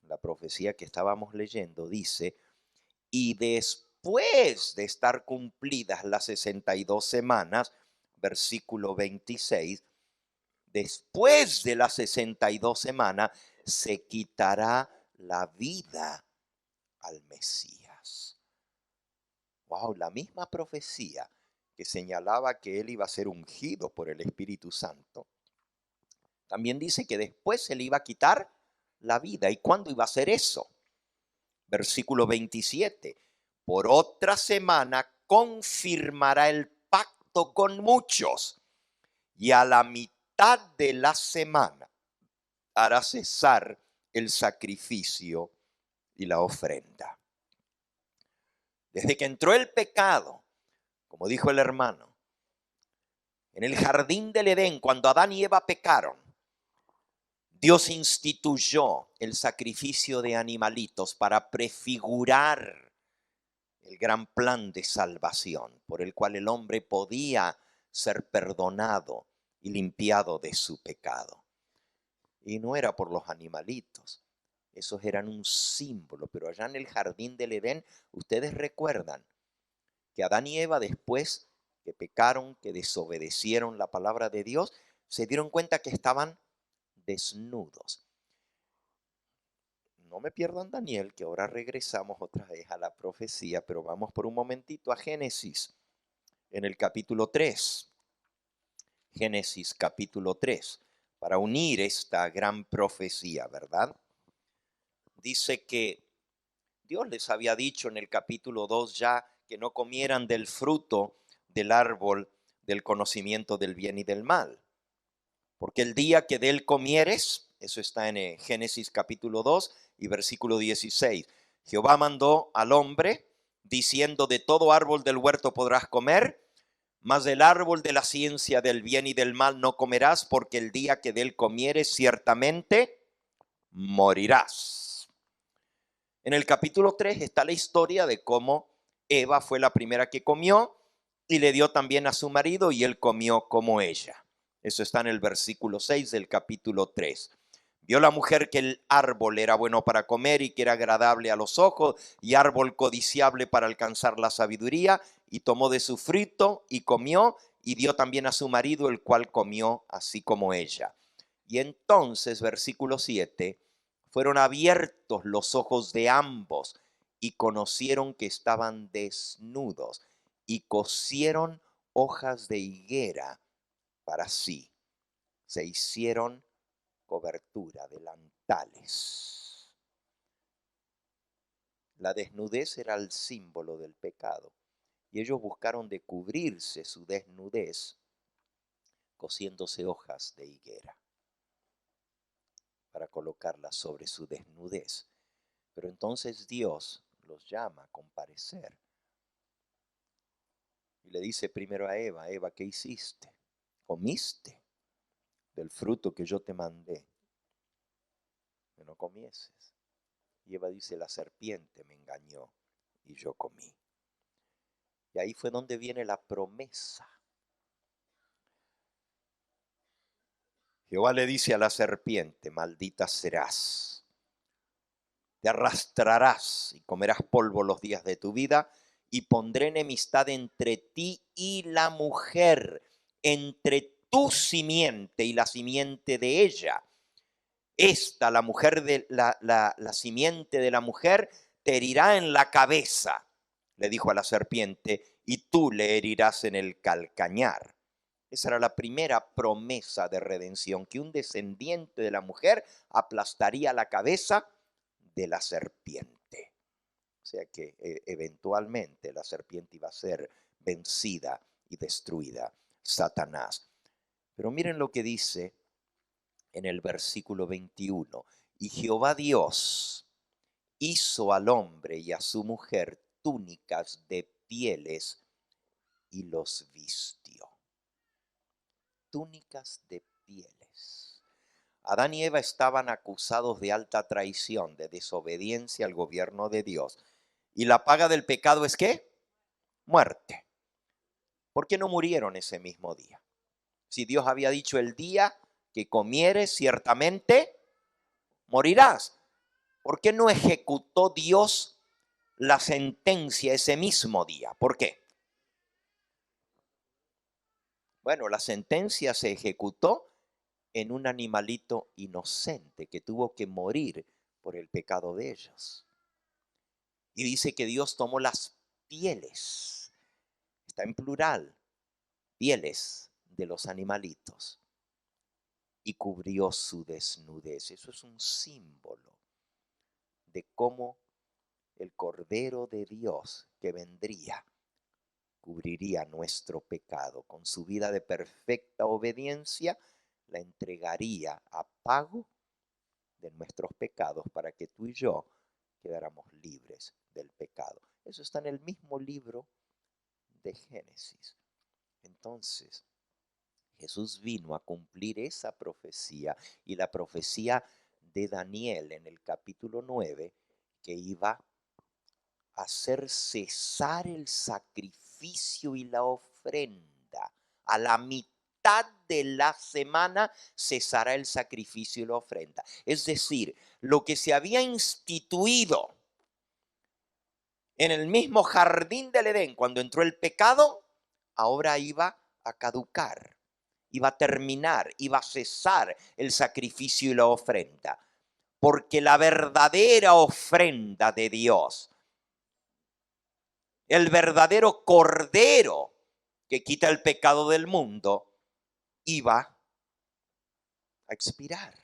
la profecía que estábamos leyendo dice, y después de estar cumplidas las 62 semanas, versículo 26, después de las 62 semanas, se quitará la vida al Mesías. Wow, la misma profecía que señalaba que él iba a ser ungido por el Espíritu Santo, también dice que después se le iba a quitar la vida. ¿Y cuándo iba a ser eso? Versículo 27. Por otra semana confirmará el pacto con muchos, y a la mitad de la semana hará cesar el sacrificio y la ofrenda. Desde que entró el pecado, como dijo el hermano, en el jardín del Edén, cuando Adán y Eva pecaron, Dios instituyó el sacrificio de animalitos para prefigurar el gran plan de salvación por el cual el hombre podía ser perdonado y limpiado de su pecado. Y no era por los animalitos, esos eran un símbolo, pero allá en el jardín del Edén, ustedes recuerdan que Adán y Eva, después que pecaron, que desobedecieron la palabra de Dios, se dieron cuenta que estaban desnudos. No me pierdan Daniel, que ahora regresamos otra vez a la profecía, pero vamos por un momentito a Génesis, en el capítulo 3. Génesis capítulo 3, para unir esta gran profecía, ¿verdad? Dice que Dios les había dicho en el capítulo 2 ya que no comieran del fruto del árbol del conocimiento del bien y del mal. Porque el día que de él comieres, eso está en Génesis capítulo 2 y versículo 16, Jehová mandó al hombre diciendo, de todo árbol del huerto podrás comer, mas del árbol de la ciencia del bien y del mal no comerás, porque el día que de él comieres ciertamente morirás. En el capítulo 3 está la historia de cómo Eva fue la primera que comió y le dio también a su marido y él comió como ella. Eso está en el versículo 6 del capítulo 3. Vio la mujer que el árbol era bueno para comer y que era agradable a los ojos y árbol codiciable para alcanzar la sabiduría, y tomó de su fruto y comió y dio también a su marido, el cual comió así como ella. Y entonces, versículo 7, fueron abiertos los ojos de ambos y conocieron que estaban desnudos y cosieron hojas de higuera para sí. Se hicieron cobertura, delantales. La desnudez era el símbolo del pecado y ellos buscaron de cubrirse su desnudez cosiéndose hojas de higuera para colocarlas sobre su desnudez. Pero entonces Dios los llama a comparecer y le dice primero a Eva, Eva, ¿qué hiciste? ¿Comiste del fruto que yo te mandé que no comieses? Y Eva dice, la serpiente me engañó y yo comí. Y ahí fue donde viene la promesa. Jehová le dice a la serpiente, maldita serás, te arrastrarás y comerás polvo los días de tu vida, y pondré enemistad entre ti y la mujer, entre tu simiente y la simiente de ella. esta, la mujer de la simiente de la mujer, te herirá en la cabeza, le dijo a la serpiente, y tú le herirás en el calcañar. Esa era la primera promesa de redención, que un descendiente de la mujer aplastaría la cabeza de la serpiente. O sea que eventualmente la serpiente iba a ser vencida y destruida, Satanás. Pero miren lo que dice en el versículo 21. Y Jehová Dios hizo al hombre y a su mujer túnicas de pieles y los vistió. Túnicas de pieles. Adán y Eva estaban acusados de alta traición, de desobediencia al gobierno de Dios. ¿Y la paga del pecado es qué? Muerte. ¿Por qué no murieron ese mismo día? Si Dios había dicho el día que comieres, ciertamente morirás. ¿Por qué no ejecutó Dios la sentencia ese mismo día? ¿Por qué? Bueno, la sentencia se ejecutó en un animalito inocente que tuvo que morir por el pecado de ellos. Y dice que Dios tomó las pieles, está en plural, pieles de los animalitos, y cubrió su desnudez. Eso es un símbolo de cómo el Cordero de Dios que vendría cubriría nuestro pecado. Con su vida de perfecta obediencia, la entregaría a pago de nuestros pecados para que tú y yo quedáramos libres del pecado. Eso está en el mismo libro de Génesis. Entonces, Jesús vino a cumplir esa profecía y la profecía de Daniel en el capítulo 9, que iba a hacer cesar el sacrificio y la ofrenda. A la mitad de la semana cesará el sacrificio y la ofrenda. Es decir, lo que se había instituido en el mismo jardín del Edén cuando entró el pecado, ahora iba a caducar, iba a terminar, iba a cesar el sacrificio y la ofrenda. Porque la verdadera ofrenda de Dios, el verdadero cordero que quita el pecado del mundo, iba a expirar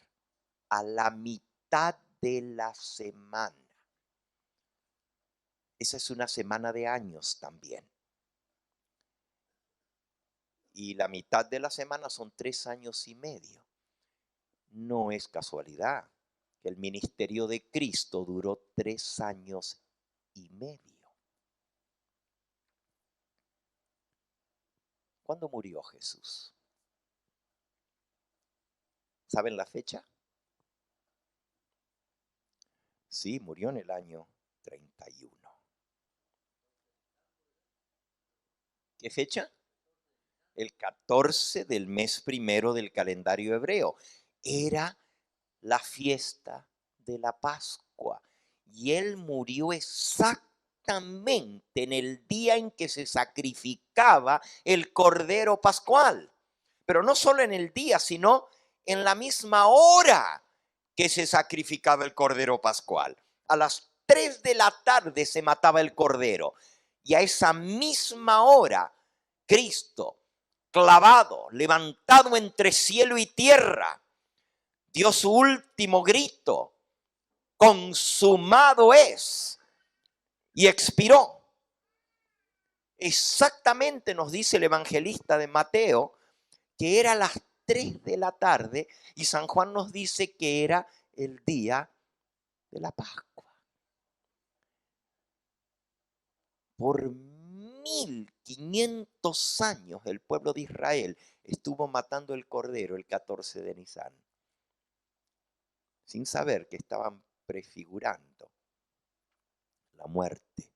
a la mitad de la semana. Esa es una semana de años también. Y la mitad de la semana son 3 años y medio. No es casualidad que el ministerio de Cristo duró 3 años y medio. ¿Cuándo murió Jesús? ¿Saben la fecha? Sí, murió en el año 31. ¿Qué fecha? El 14 del mes primero del calendario hebreo. Era la fiesta de la Pascua. Y él murió exactamente en el día en que se sacrificaba el cordero pascual. Pero no solo en el día, sino en la misma hora que se sacrificaba el cordero pascual. A las 3 de la tarde se mataba el cordero. Y a esa misma hora, Cristo, clavado, levantado entre cielo y tierra, dio su último grito: consumado es, y expiró. Exactamente nos dice el evangelista de Mateo que era las 3 de la tarde y San Juan nos dice que era el día de la Pascua. Por 1500 años el pueblo de Israel estuvo matando el cordero el 14 de Nisan, sin saber que estaban prefigurando la muerte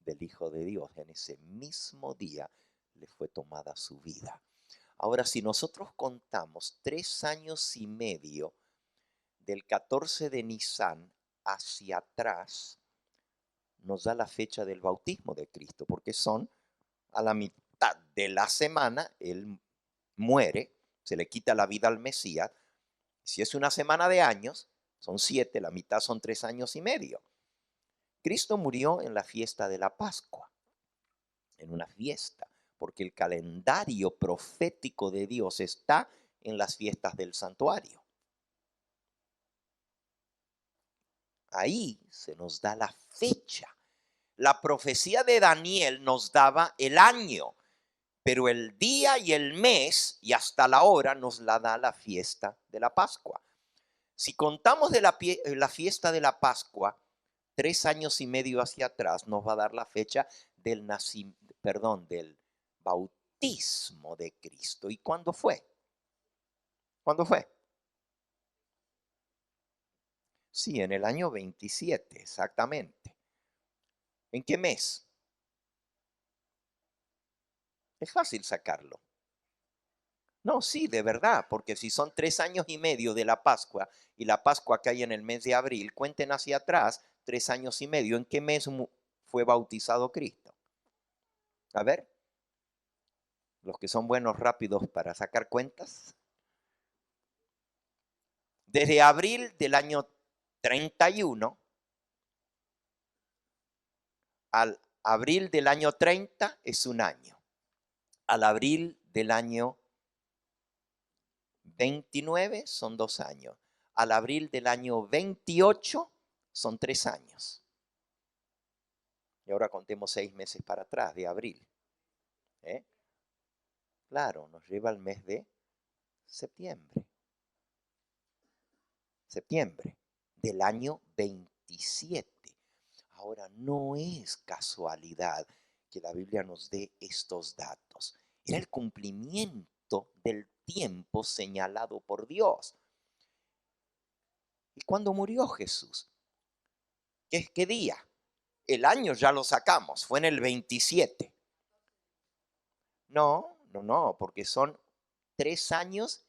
del Hijo de Dios. En ese mismo día le fue tomada su vida. Ahora, si nosotros contamos 3 años y medio del 14 de Nisan hacia atrás, nos da la fecha del bautismo de Cristo, porque son a la mitad de la semana, Él muere, se le quita la vida al Mesías, Si es una semana de años, son 7, la mitad son 3 años y medio. Cristo murió en la fiesta de la Pascua, en una fiesta, porque el calendario profético de Dios está en las fiestas del santuario. Ahí se nos da la fecha. La profecía de Daniel nos daba el año, pero el día y el mes y hasta la hora nos la da la fiesta de la Pascua. Si contamos de la fiesta de la Pascua, 3 años y medio hacia atrás nos va a dar la fecha del del bautismo de Cristo. ¿Y cuándo fue? ¿Cuándo fue? Sí, en el año 27, exactamente. ¿En qué mes? Es fácil sacarlo. No, sí, de verdad, porque si son 3 años y medio de la Pascua y la Pascua cae en el mes de abril, cuenten hacia atrás 3 años y medio. ¿En qué mes fue bautizado Cristo? A ver, los que son buenos rápidos para sacar cuentas. Desde abril del año 31 al abril del año 30 es un año. Al abril del año 29 son 2 años. Al abril del año 28 son 3 años. Y ahora contemos 6 meses para atrás, de abril. ¿Eh? Claro, nos lleva al mes de septiembre. Septiembre del año 27. Ahora, no es casualidad que la Biblia nos dé estos datos. Era el cumplimiento del tiempo señalado por Dios. ¿Y cuándo murió Jesús? ¿Qué día? El año ya lo sacamos, fue en el 27. No, porque son 3 años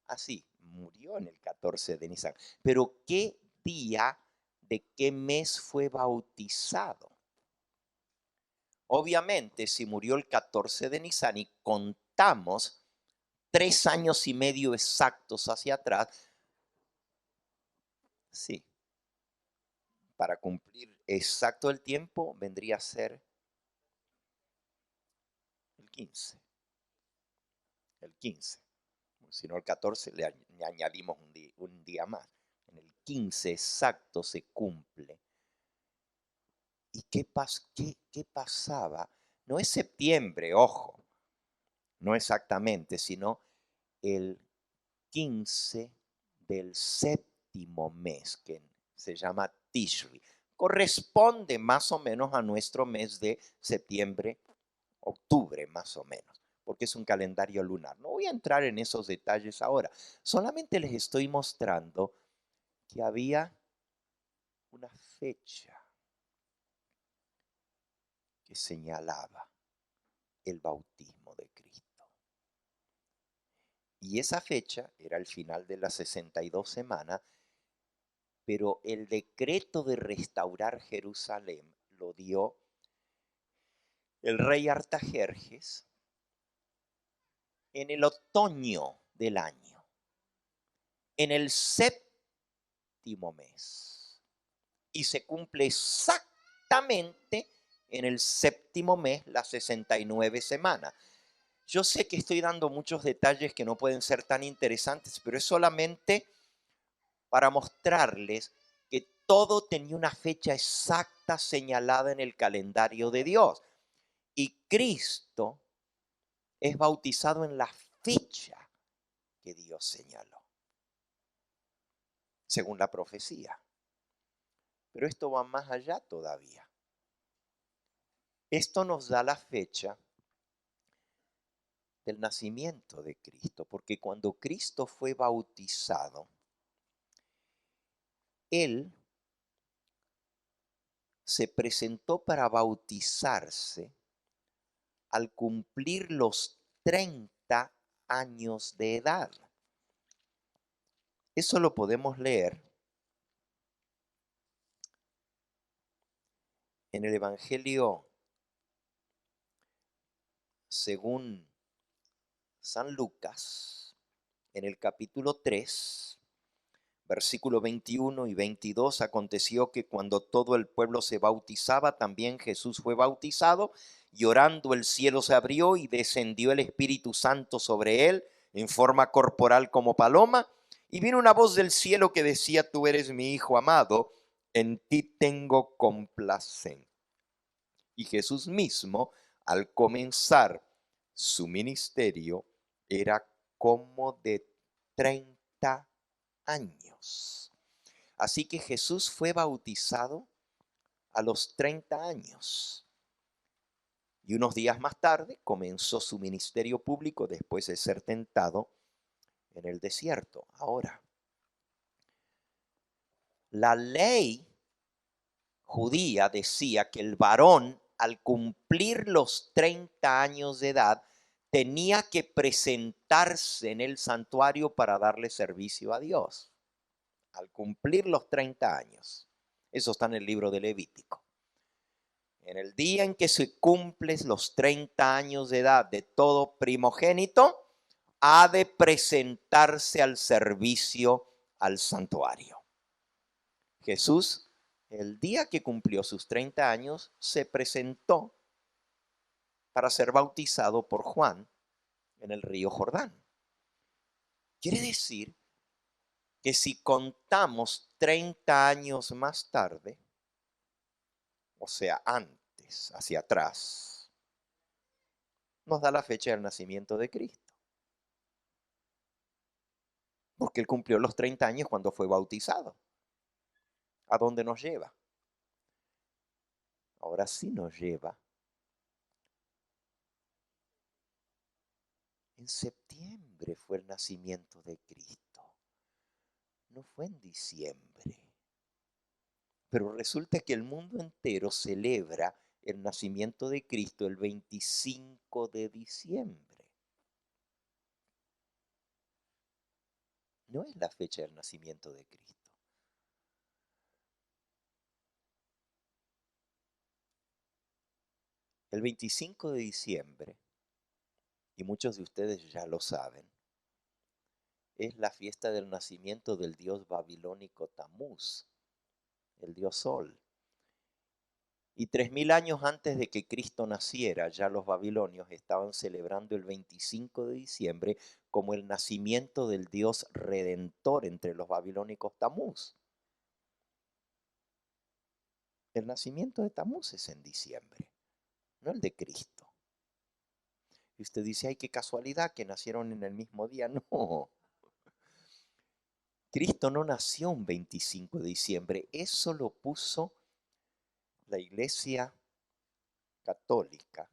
así. Murió en el 14 de Nisan. Pero ¿qué día de qué mes fue bautizado? Obviamente, si murió el 14 de Nisan y contamos 3 años y medio exactos hacia atrás, sí, para cumplir exacto el tiempo vendría a ser el 15. El 15. Si no el 14, le añadimos un día más. En el 15 exacto se cumple. ¿Y qué pasaba? No es septiembre, ojo, no exactamente, sino el 15 del séptimo mes, que se llama Tishri. Corresponde más o menos a nuestro mes de septiembre, octubre más o menos, porque es un calendario lunar. No voy a entrar en esos detalles ahora, solamente les estoy mostrando que había una fecha que señalaba el bautismo de Cristo. Y esa fecha era el final de las 62 semanas, pero el decreto de restaurar Jerusalén lo dio el rey Artajerjes en el otoño del año, en el séptimo mes. Y se cumple exactamente en el séptimo mes, las 69 semanas. Yo sé que estoy dando muchos detalles que no pueden ser tan interesantes, pero es solamente para mostrarles que todo tenía una fecha exacta señalada en el calendario de Dios. Y Cristo es bautizado en la fecha que Dios señaló, según la profecía. Pero esto va más allá todavía. Esto nos da la fecha del nacimiento de Cristo, porque cuando Cristo fue bautizado, Él se presentó para bautizarse al cumplir los 30 años de edad. Eso lo podemos leer en el Evangelio según San Lucas, en el capítulo 3, Versículo 21 y 22, aconteció que cuando todo el pueblo se bautizaba, también Jesús fue bautizado, y orando el cielo se abrió y descendió el Espíritu Santo sobre él en forma corporal como paloma, y vino una voz del cielo que decía: tú eres mi Hijo amado, en ti tengo complacencia. Y Jesús mismo, al comenzar su ministerio, era como de 30 años. Así que Jesús fue bautizado a los 30 años. Y unos días más tarde comenzó su ministerio público después de ser tentado en el desierto. Ahora, la ley judía decía que el varón, al cumplir los 30 años de edad, tenía que presentarse en el santuario para darle servicio a Dios. Al cumplir los 30 años. Eso está en el libro de Levítico. En el día en que se cumplen los 30 años de edad de todo primogénito, ha de presentarse al servicio al santuario. Jesús, el día que cumplió sus 30 años, se presentó para ser bautizado por Juan en el río Jordán. Quiere decir que si contamos 30 años más tarde, o sea, antes, hacia atrás, nos da la fecha del nacimiento de Cristo. Porque él cumplió los 30 años cuando fue bautizado. ¿A dónde nos lleva? Ahora sí nos lleva. En septiembre fue el nacimiento de Cristo. No fue en diciembre. Pero resulta que el mundo entero celebra el nacimiento de Cristo el 25 de diciembre. No es la fecha del nacimiento de Cristo. El 25 de diciembre, y muchos de ustedes ya lo saben, es la fiesta del nacimiento del dios babilónico Tamuz, el dios Sol. Y 3000 años antes de que Cristo naciera, ya los babilonios estaban celebrando el 25 de diciembre como el nacimiento del dios redentor entre los babilónicos Tamuz. El nacimiento de Tamuz es en diciembre, no el de Cristo. Y usted dice: ay, qué casualidad que nacieron en el mismo día. No. Cristo no nació un 25 de diciembre. Eso lo puso la Iglesia Católica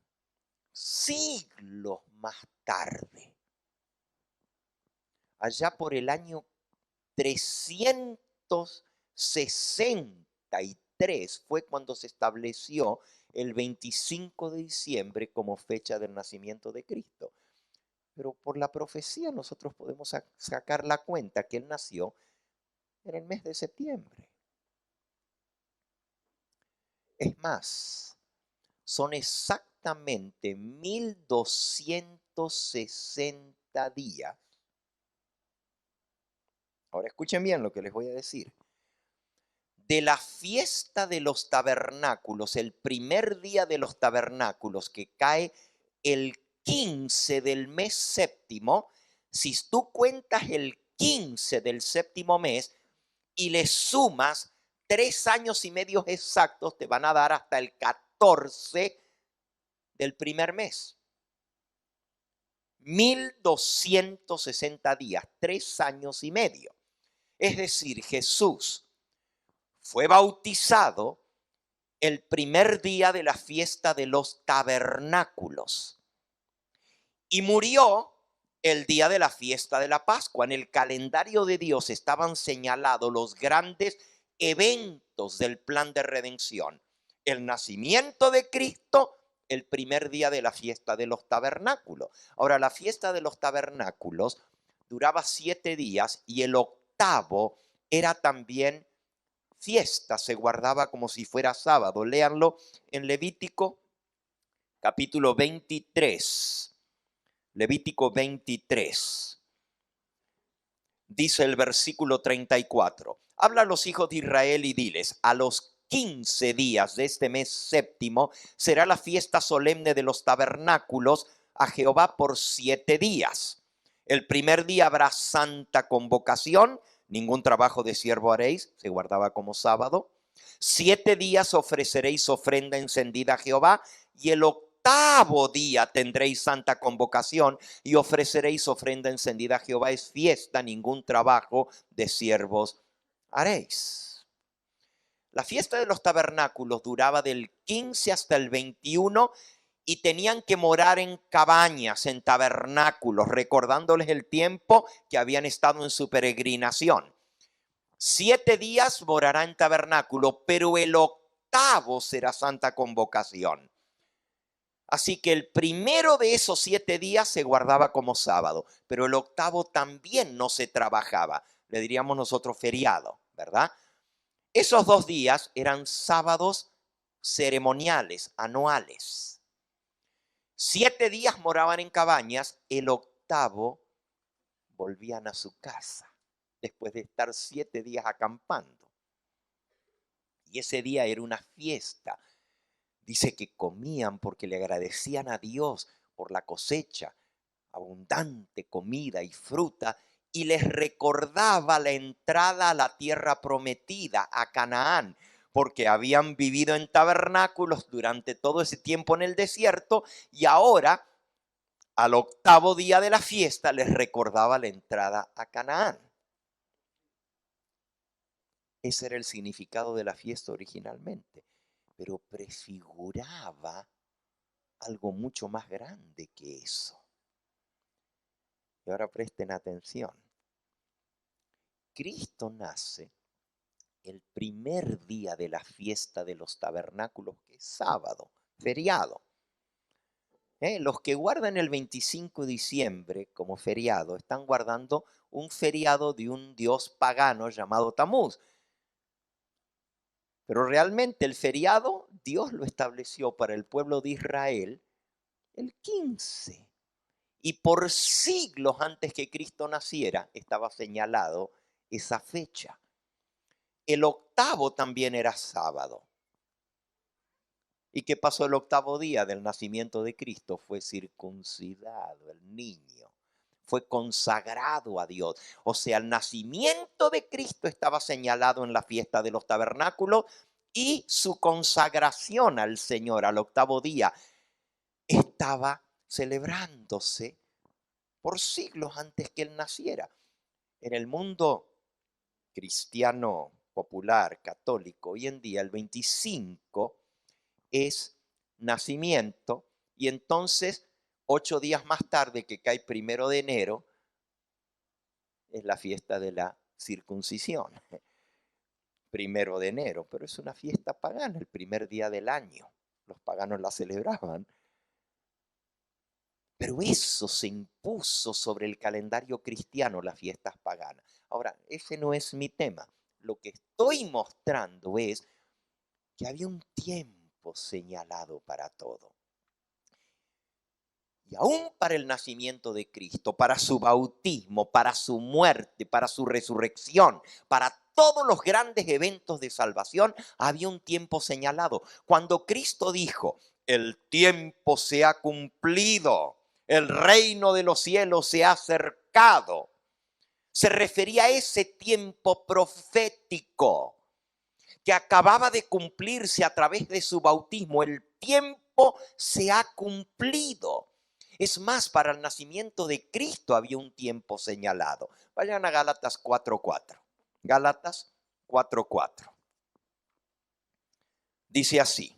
siglos más tarde. Allá por el año 363 fue cuando se estableció el 25 de diciembre como fecha del nacimiento de Cristo. Pero por la profecía nosotros podemos sacar la cuenta que él nació en el mes de septiembre. Es más, son exactamente 1260 días. Ahora escuchen bien lo que les voy a decir. De la fiesta de los tabernáculos, el primer día de los tabernáculos que cae el 15 del mes séptimo, si tú cuentas el 15 del séptimo mes y le sumas 3 años y medio exactos, te van a dar hasta el 14 del primer mes. 1260 días, 3 años y medio. Es decir, Jesús fue bautizado el primer día de la fiesta de los tabernáculos y murió el día de la fiesta de la Pascua. En el calendario de Dios estaban señalados los grandes eventos del plan de redención. El nacimiento de Cristo, el primer día de la fiesta de los tabernáculos. Ahora, la fiesta de los tabernáculos duraba 7 días y el octavo era también fiesta, se guardaba como si fuera sábado. Léanlo en Levítico capítulo 23. Levítico 23. Dice el versículo 34. Habla a los hijos de Israel y diles: a los 15 días de este mes séptimo será la fiesta solemne de los tabernáculos a Jehová por 7 días. El primer día habrá santa convocación, ningún trabajo de siervo haréis, se guardaba como sábado. 7 días ofreceréis ofrenda encendida a Jehová, y el octavo día tendréis santa convocación y ofreceréis ofrenda encendida a Jehová. Es fiesta, ningún trabajo de siervos haréis. La fiesta de los tabernáculos duraba del 15 hasta el 21 y tenían que morar en cabañas, en tabernáculos, recordándoles el tiempo que habían estado en su peregrinación. 7 días morará en tabernáculo, pero el octavo será santa convocación. Así que el primero de esos 7 días se guardaba como sábado, pero el octavo también no se trabajaba. Le diríamos nosotros feriado, ¿verdad? Esos 2 días eran sábados ceremoniales, anuales. 7 días moraban en cabañas, el octavo volvían a su casa, después de estar 7 días acampando. Y ese día era una fiesta. Dice que comían porque le agradecían a Dios por la cosecha, abundante comida y fruta, y les recordaba la entrada a la tierra prometida, a Canaán, porque habían vivido en tabernáculos durante todo ese tiempo en el desierto, y ahora, al octavo día de la fiesta, les recordaba la entrada a Canaán. Ese era el significado de la fiesta originalmente, pero prefiguraba algo mucho más grande que eso. Y ahora presten atención. Cristo nace el primer día de la fiesta de los tabernáculos, que es sábado, feriado. Los que guardan el 25 de diciembre como feriado están guardando un feriado de un dios pagano llamado Tamuz. Pero realmente el feriado Dios lo estableció para el pueblo de Israel el 15. Y por siglos antes que Cristo naciera estaba señalado esa fecha. El octavo también era sábado. ¿Y qué pasó el octavo día del nacimiento de Cristo? Fue circuncidado el niño. Fue consagrado a Dios. O sea, el nacimiento de Cristo estaba señalado en la fiesta de los tabernáculos, y su consagración al Señor al octavo día estaba celebrándose por siglos antes que él naciera. En el mundo cristiano popular, católico, hoy en día el 25 es nacimiento, y entonces 8 días más tarde, que cae 1 de enero, es la fiesta de la circuncisión. 1 de enero, pero es una fiesta pagana, el primer día del año. Los paganos la celebraban. Pero eso se impuso sobre el calendario cristiano, las fiestas paganas. Ahora, ese no es mi tema. Lo que estoy mostrando es que había un tiempo señalado para todo. Y aún para el nacimiento de Cristo, para su bautismo, para su muerte, para su resurrección, para todos los grandes eventos de salvación, había un tiempo señalado. Cuando Cristo dijo: el tiempo se ha cumplido, el reino de los cielos se ha acercado, se refería a ese tiempo profético que acababa de cumplirse a través de su bautismo. El tiempo se ha cumplido. Es más, para el nacimiento de Cristo había un tiempo señalado. Vayan a Gálatas 4:4. Gálatas 4:4. Dice así: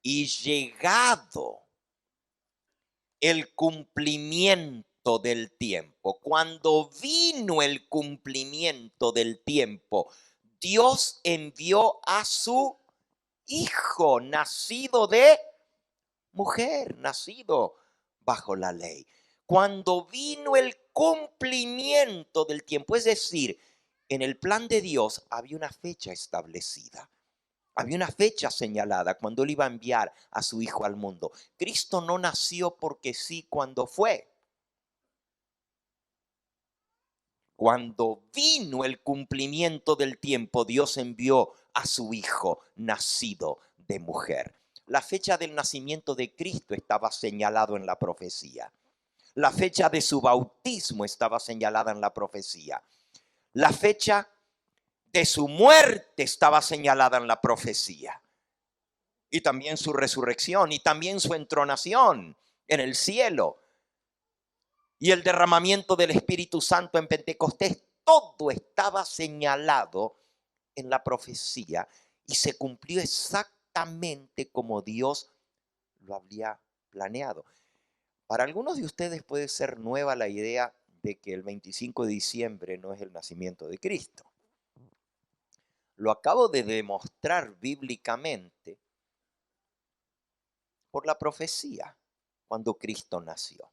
y llegado el cumplimiento del tiempo, cuando vino el cumplimiento del tiempo, Dios envió a su Hijo, nacido de mujer, nacido bajo la ley. Cuando vino el cumplimiento del tiempo, es decir, en el plan de Dios había una fecha establecida. Había una fecha señalada cuando él iba a enviar a su Hijo al mundo. Cristo no nació porque sí cuando fue. cuando vino el cumplimiento del tiempo, Dios envió a su Hijo nacido de mujer. La fecha del nacimiento de Cristo estaba señalado en la profecía. La fecha de su bautismo estaba señalada en la profecía. La fecha de su muerte estaba señalada en la profecía. Y también su resurrección y también su entronación en el cielo. Y el derramamiento del Espíritu Santo en Pentecostés. Todo estaba señalado en la profecía y se cumplió exactamente como Dios lo había planeado. Para algunos de ustedes puede ser nueva la idea de que el 25 de diciembre no es el nacimiento de Cristo. Lo acabo de demostrar bíblicamente por la profecía cuando Cristo nació.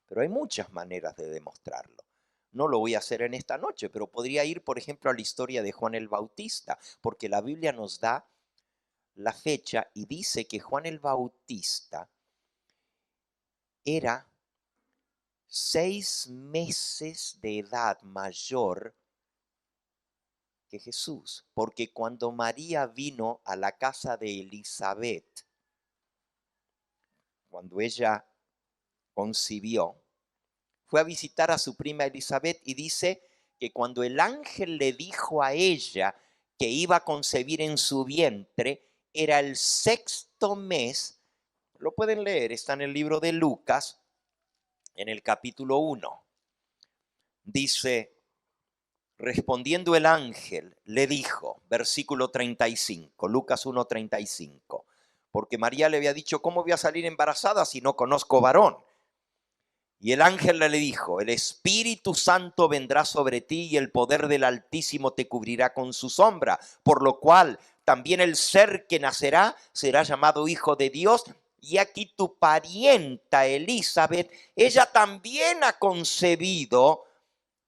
Pero hay muchas maneras de demostrarlo. No lo voy a hacer en esta noche, pero podría ir, por ejemplo, a la historia de Juan el Bautista, porque la Biblia nos da la fecha y dice que Juan el Bautista era 6 meses de edad mayor que Jesús, porque cuando María vino a la casa de Elizabeth, cuando ella concibió, fue a visitar a su prima Elizabeth y dice que cuando el ángel le dijo a ella que iba a concebir en su vientre, era el 6º mes, lo pueden leer, está en el libro de Lucas, en el capítulo 1. Dice, respondiendo el ángel, le dijo, versículo 35, Lucas 1:35, porque María le había dicho, ¿cómo voy a salir embarazada si no conozco varón? Y el ángel le dijo, el Espíritu Santo vendrá sobre ti y el poder del Altísimo te cubrirá con su sombra, por lo cual también el ser que nacerá será llamado Hijo de Dios. Y aquí tu parienta Elizabeth, ella también ha concebido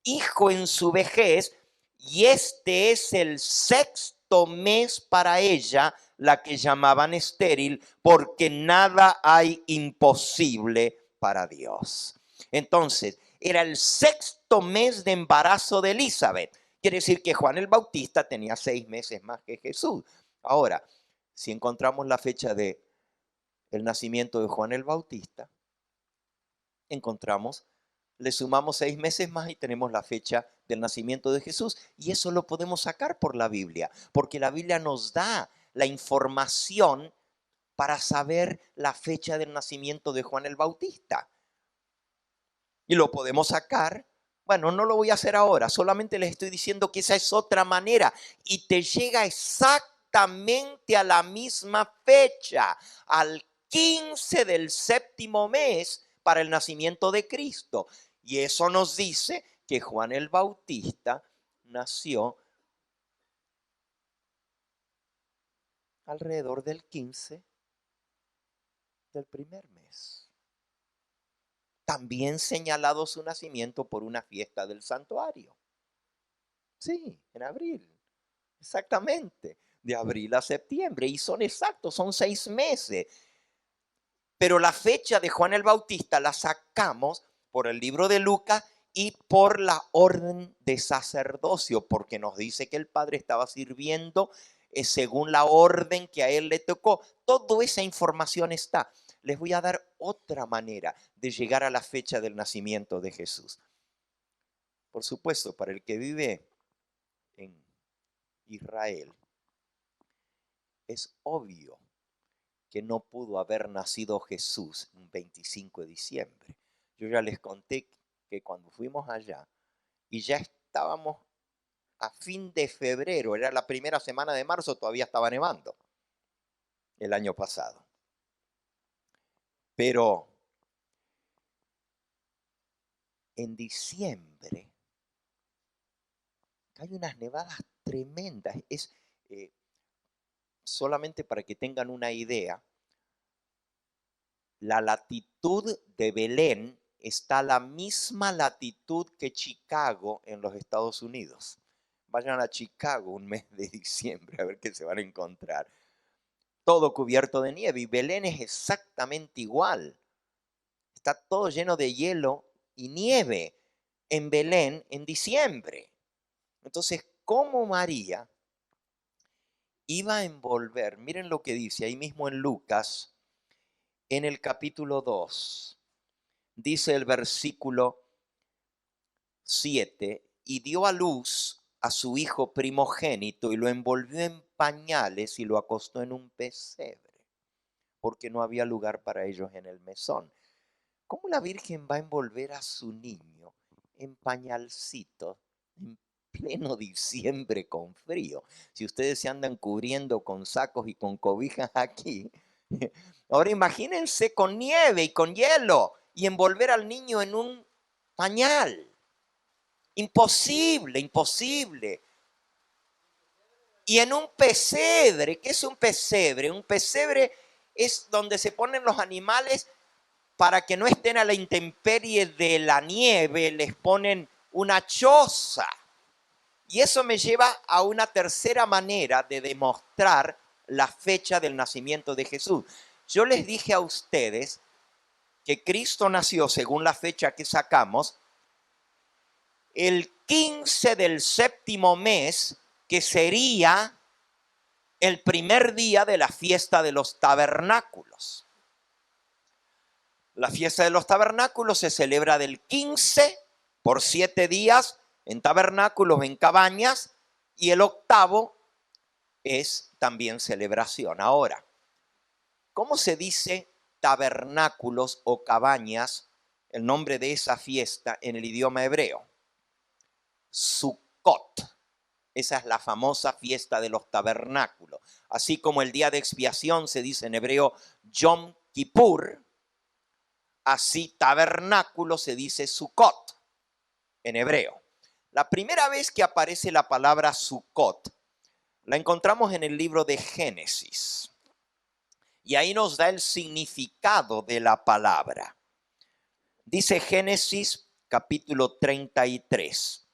hijo en su vejez, y este es el 6º mes para ella, la que llamaban estéril, porque nada hay imposible para Dios. Entonces, era el 6º mes de embarazo de Elizabeth. Quiere decir que Juan el Bautista tenía 6 meses más que Jesús. Ahora, si encontramos la fecha de el nacimiento de Juan el Bautista, le sumamos 6 meses más y tenemos la fecha del nacimiento de Jesús. Y eso lo podemos sacar por la Biblia, porque la Biblia nos da la información para saber la fecha del nacimiento de Juan el Bautista. Y lo podemos sacar. Bueno, no lo voy a hacer ahora, solamente les estoy diciendo que esa es otra manera y te llega exactamente a la misma fecha, al 15 del 7º mes para el nacimiento de Cristo. Y eso nos dice que Juan el Bautista nació alrededor del 15 del primer mes. También señalado su nacimiento por una fiesta del santuario. Sí, en abril. Exactamente. De abril a septiembre. Y son exactos, son 6 meses. Pero la fecha de Juan el Bautista la sacamos por el libro de Lucas y por la orden de sacerdocio, porque nos dice que el padre estaba sirviendo según la orden que a él le tocó. Toda esa información está. Les voy a dar otra manera de llegar a la fecha del nacimiento de Jesús. Por supuesto, para el que vive en Israel, es obvio que no pudo haber nacido Jesús un 25 de diciembre. Yo ya les conté que cuando fuimos allá y ya estábamos a fin de febrero, era la primera semana de marzo, todavía estaba nevando el año pasado. Pero en diciembre hay unas nevadas tremendas. Es solamente para que tengan una idea, la latitud de Belén está a la misma latitud que Chicago en los Estados Unidos. Vayan a Chicago un mes de diciembre a ver qué se van a encontrar. Todo cubierto de nieve y Belén es exactamente igual. Está todo lleno de hielo y nieve. en Belén en diciembre. Entonces, ¿cómo María iba a envolver? Miren lo que dice ahí mismo en Lucas, en el capítulo 2. Dice el versículo 7, y dio a luz a su hijo primogénito y lo envolvió en pañales y lo acostó en un pesebre, porque no había lugar para ellos en el mesón. ¿Cómo la Virgen va a envolver a su niño en pañalcito en pleno diciembre con frío? Si ustedes se andan cubriendo con sacos y con cobijas aquí, ahora imagínense con nieve y con hielo y envolver al niño en un pañal. Imposible, imposible. Y en un pesebre, ¿qué es un pesebre? Un pesebre es donde se ponen los animales para que no estén a la intemperie de la nieve, les ponen una choza. Y eso me lleva a una tercera manera de demostrar la fecha del nacimiento de Jesús. Yo les dije a ustedes que Cristo nació, según la fecha que sacamos, el 15 del séptimo mes, que sería el primer día de la fiesta de los tabernáculos. La fiesta de los tabernáculos se celebra del 15 por 7 días en tabernáculos, en cabañas, y el octavo es también celebración. Ahora, ¿cómo se dice tabernáculos o cabañas, el nombre de esa fiesta en el idioma hebreo? Sukkot. Esa es la famosa fiesta de los tabernáculos. Así como el día de expiación se dice en hebreo Yom Kippur, así tabernáculo se dice Sukkot en hebreo. La primera vez que aparece la palabra Sukkot la encontramos en el libro de Génesis. Y ahí nos da el significado de la palabra. Dice Génesis capítulo 33.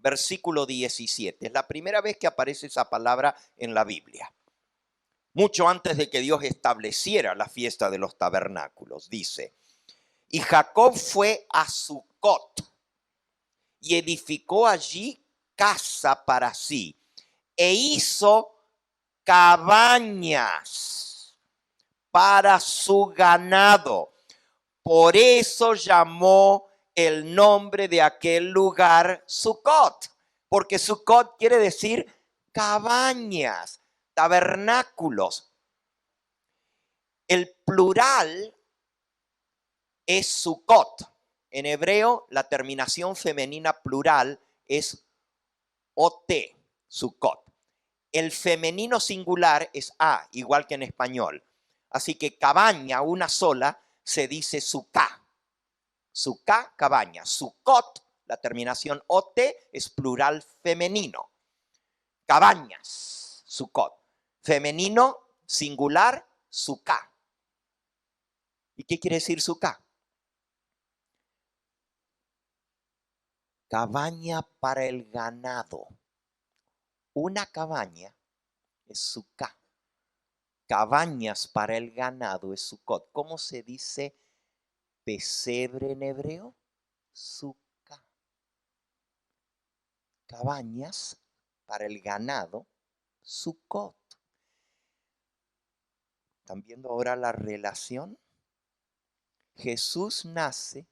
Versículo 17. Es la primera vez que aparece esa palabra en la Biblia. Mucho antes de que Dios estableciera la fiesta de los tabernáculos. Dice, y Jacob fue a Sucot y edificó allí casa para sí e hizo cabañas para su ganado. Por eso llamó el nombre de aquel lugar Sucot, porque Sucot quiere decir cabañas, tabernáculos. El plural es Sucot. En hebreo, la terminación femenina plural es ot, Sucot. El femenino singular es a, igual que en español. Así que cabaña, una sola, se dice suká. Suká, cabaña. Sucot, la terminación ot, es plural femenino. Cabañas, Sucot. Femenino, singular, suká. ¿Y qué quiere decir suká? Cabaña para el ganado. Una cabaña es suká. Cabañas para el ganado es Sucot. ¿Cómo se dice pesebre en hebreo? Suká. Cabañas para el ganado, Sucot. ¿Están viendo ahora la relación? Jesús nace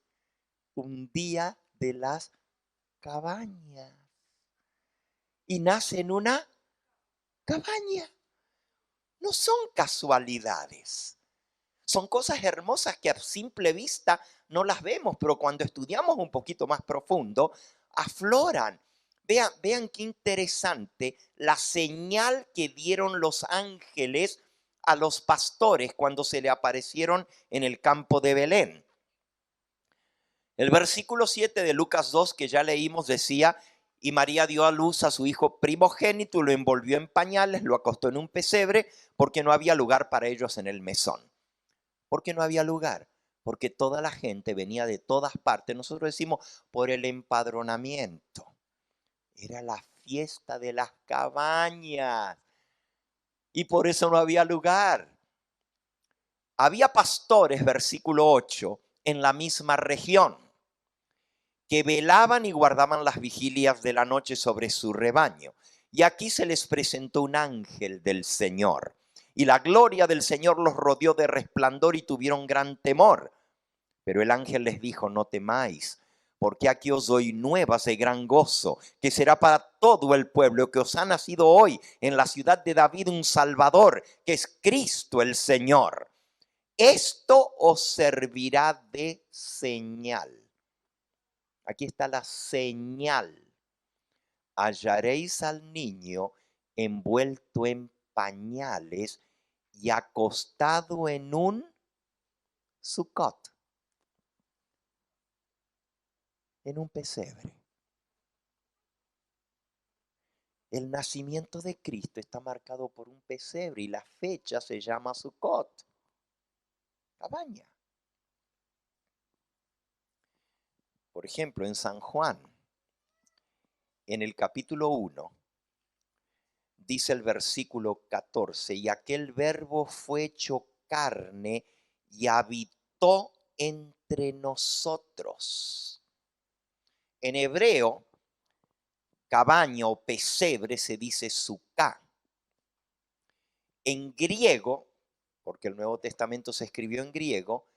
un día de las cabañas y nace en una cabaña. No son casualidades. Son cosas hermosas que a simple vista no las vemos, pero cuando estudiamos un poquito más profundo, afloran. Vean qué interesante la señal que dieron los ángeles a los pastores cuando se le aparecieron en el campo de Belén. El versículo 7 de Lucas 2 que ya leímos decía, y María dio a luz a su hijo primogénito, lo envolvió en pañales, lo acostó en un pesebre, porque no había lugar para ellos en el mesón. ¿Por qué no había lugar? Porque toda la gente venía de todas partes. Nosotros decimos por el empadronamiento. Era la fiesta de las cabañas. Y por eso no había lugar. Había pastores, versículo 8, en la misma región. que velaban y guardaban las vigilias de la noche sobre su rebaño. Y aquí se les presentó un ángel del Señor, y la gloria del Señor los rodeó de resplandor y tuvieron gran temor. Pero el ángel les dijo: no temáis, porque aquí os doy nuevas de gran gozo, que será para todo el pueblo, que os ha nacido hoy en la ciudad de David un Salvador, que es Cristo el Señor. Esto os servirá de señal. Aquí está la señal. Hallaréis al niño envuelto en pañales y acostado en un sucot, en un pesebre. El nacimiento de Cristo está marcado por un pesebre y la fecha se llama Sucot, cabaña. Por ejemplo, en San Juan, en el capítulo 1, dice el versículo 14: y aquel verbo fue hecho carne y habitó entre nosotros. En hebreo, cabaña o pesebre se dice suká. En griego, porque el Nuevo Testamento se escribió en griego,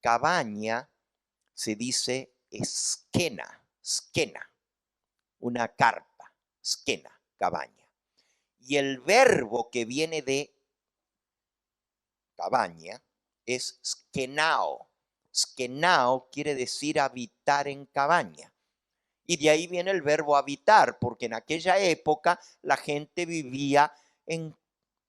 cabaña se dice esquena, una carpa, esquena, cabaña. Y el verbo que viene de cabaña es skenao. Skenao quiere decir habitar en cabaña. Y de ahí viene el verbo habitar, porque en aquella época la gente vivía en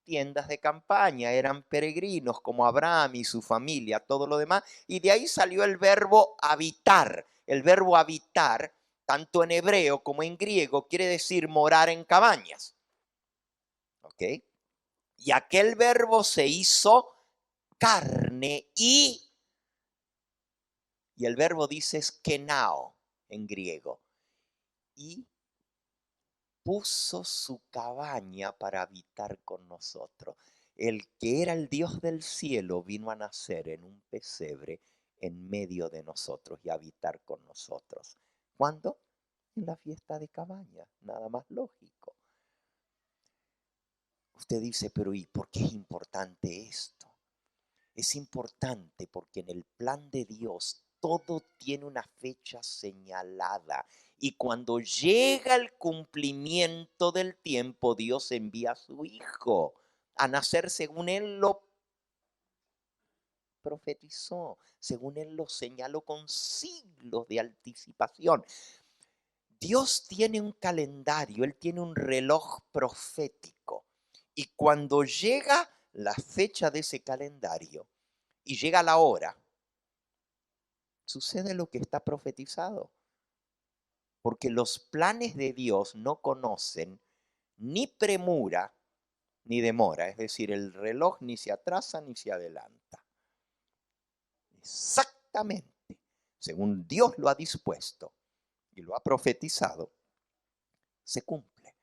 tiendas de campaña, eran peregrinos como Abraham y su familia, todo lo demás. Y de ahí salió el verbo habitar. El verbo habitar, tanto en hebreo como en griego, quiere decir morar en cabañas. ¿Ok? Y aquel verbo se hizo carne y el verbo dice skenao en griego. Y puso su cabaña para habitar con nosotros. El que era el Dios del cielo vino a nacer en un pesebre en medio de nosotros y a habitar con nosotros. ¿Cuándo? En la fiesta de cabaña, nada más lógico. Usted dice, pero ¿y por qué es importante esto? Es importante porque en el plan de Dios todo tiene una fecha señalada. Y cuando llega el cumplimiento del tiempo, Dios envía a su Hijo a nacer según Él lo profetizó, según Él lo señaló con siglos de anticipación. Dios tiene un calendario, Él tiene un reloj profético. Y cuando llega la fecha de ese calendario y llega la hora, sucede lo que está profetizado. Porque los planes de Dios no conocen ni premura ni demora. Es decir, el reloj ni se atrasa ni se adelanta. Exactamente, según Dios lo ha dispuesto y lo ha profetizado, se cumple.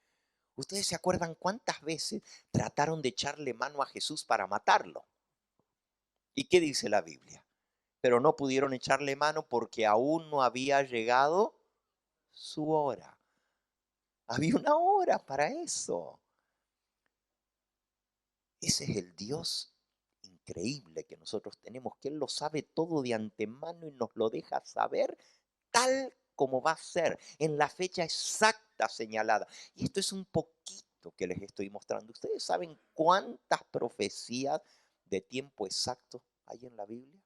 ¿Ustedes se acuerdan cuántas veces trataron de echarle mano a Jesús para matarlo? ¿Y qué dice la Biblia? Pero no pudieron echarle mano porque aún no había llegado su hora. Había una hora para eso. Ese es el Dios increíble que nosotros tenemos, que Él lo sabe todo de antemano y nos lo deja saber tal como va a ser, en la fecha exacta señalada. Y esto es un poquito que les estoy mostrando. ¿Ustedes saben cuántas profecías de tiempo exacto hay en la Biblia?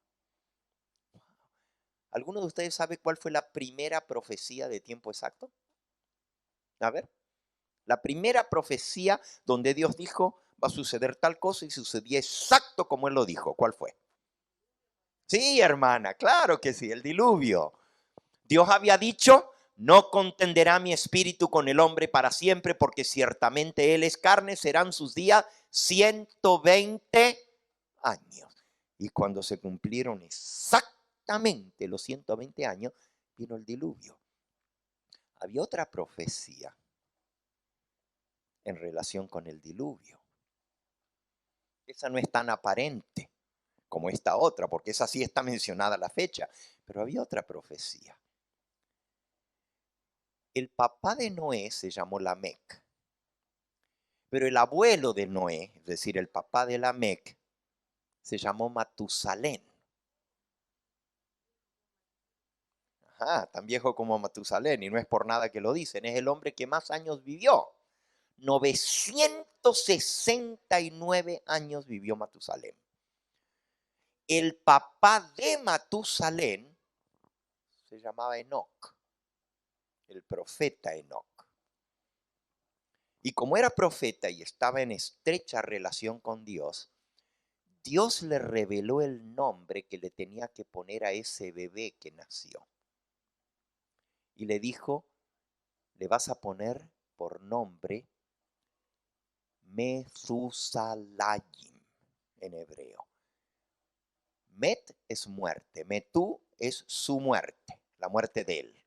¿Alguno de ustedes sabe cuál fue la primera profecía de tiempo exacto? A ver, la primera profecía donde Dios dijo, va a suceder tal cosa y sucedió exacto como Él lo dijo. ¿Cuál fue? Sí, hermana, claro que sí, el diluvio. Dios había dicho, no contenderá mi espíritu con el hombre para siempre, porque ciertamente Él es carne, serán sus días 120 años. Y cuando se cumplieron exactamente los 120 años, vino el diluvio. Había otra profecía en relación con el diluvio. Esa no es tan aparente como esta otra, porque esa sí está mencionada la fecha, pero había otra profecía. El papá de Noé se llamó Lamec, pero el abuelo de Noé, es decir, el papá de Lamec, se llamó Matusalén. Ajá, tan viejo como Matusalén, y no es por nada que lo dicen, es el hombre que más años vivió. 969 años vivió Matusalén. El papá de Matusalén se llamaba Enoc, el profeta Enoc. Y como era profeta y estaba en estrecha relación con Dios, Dios le reveló el nombre que le tenía que poner a ese bebé que nació. Y le dijo, le vas a poner por nombre Methusalayim en hebreo. Met es muerte, Metú es su muerte, la muerte de él.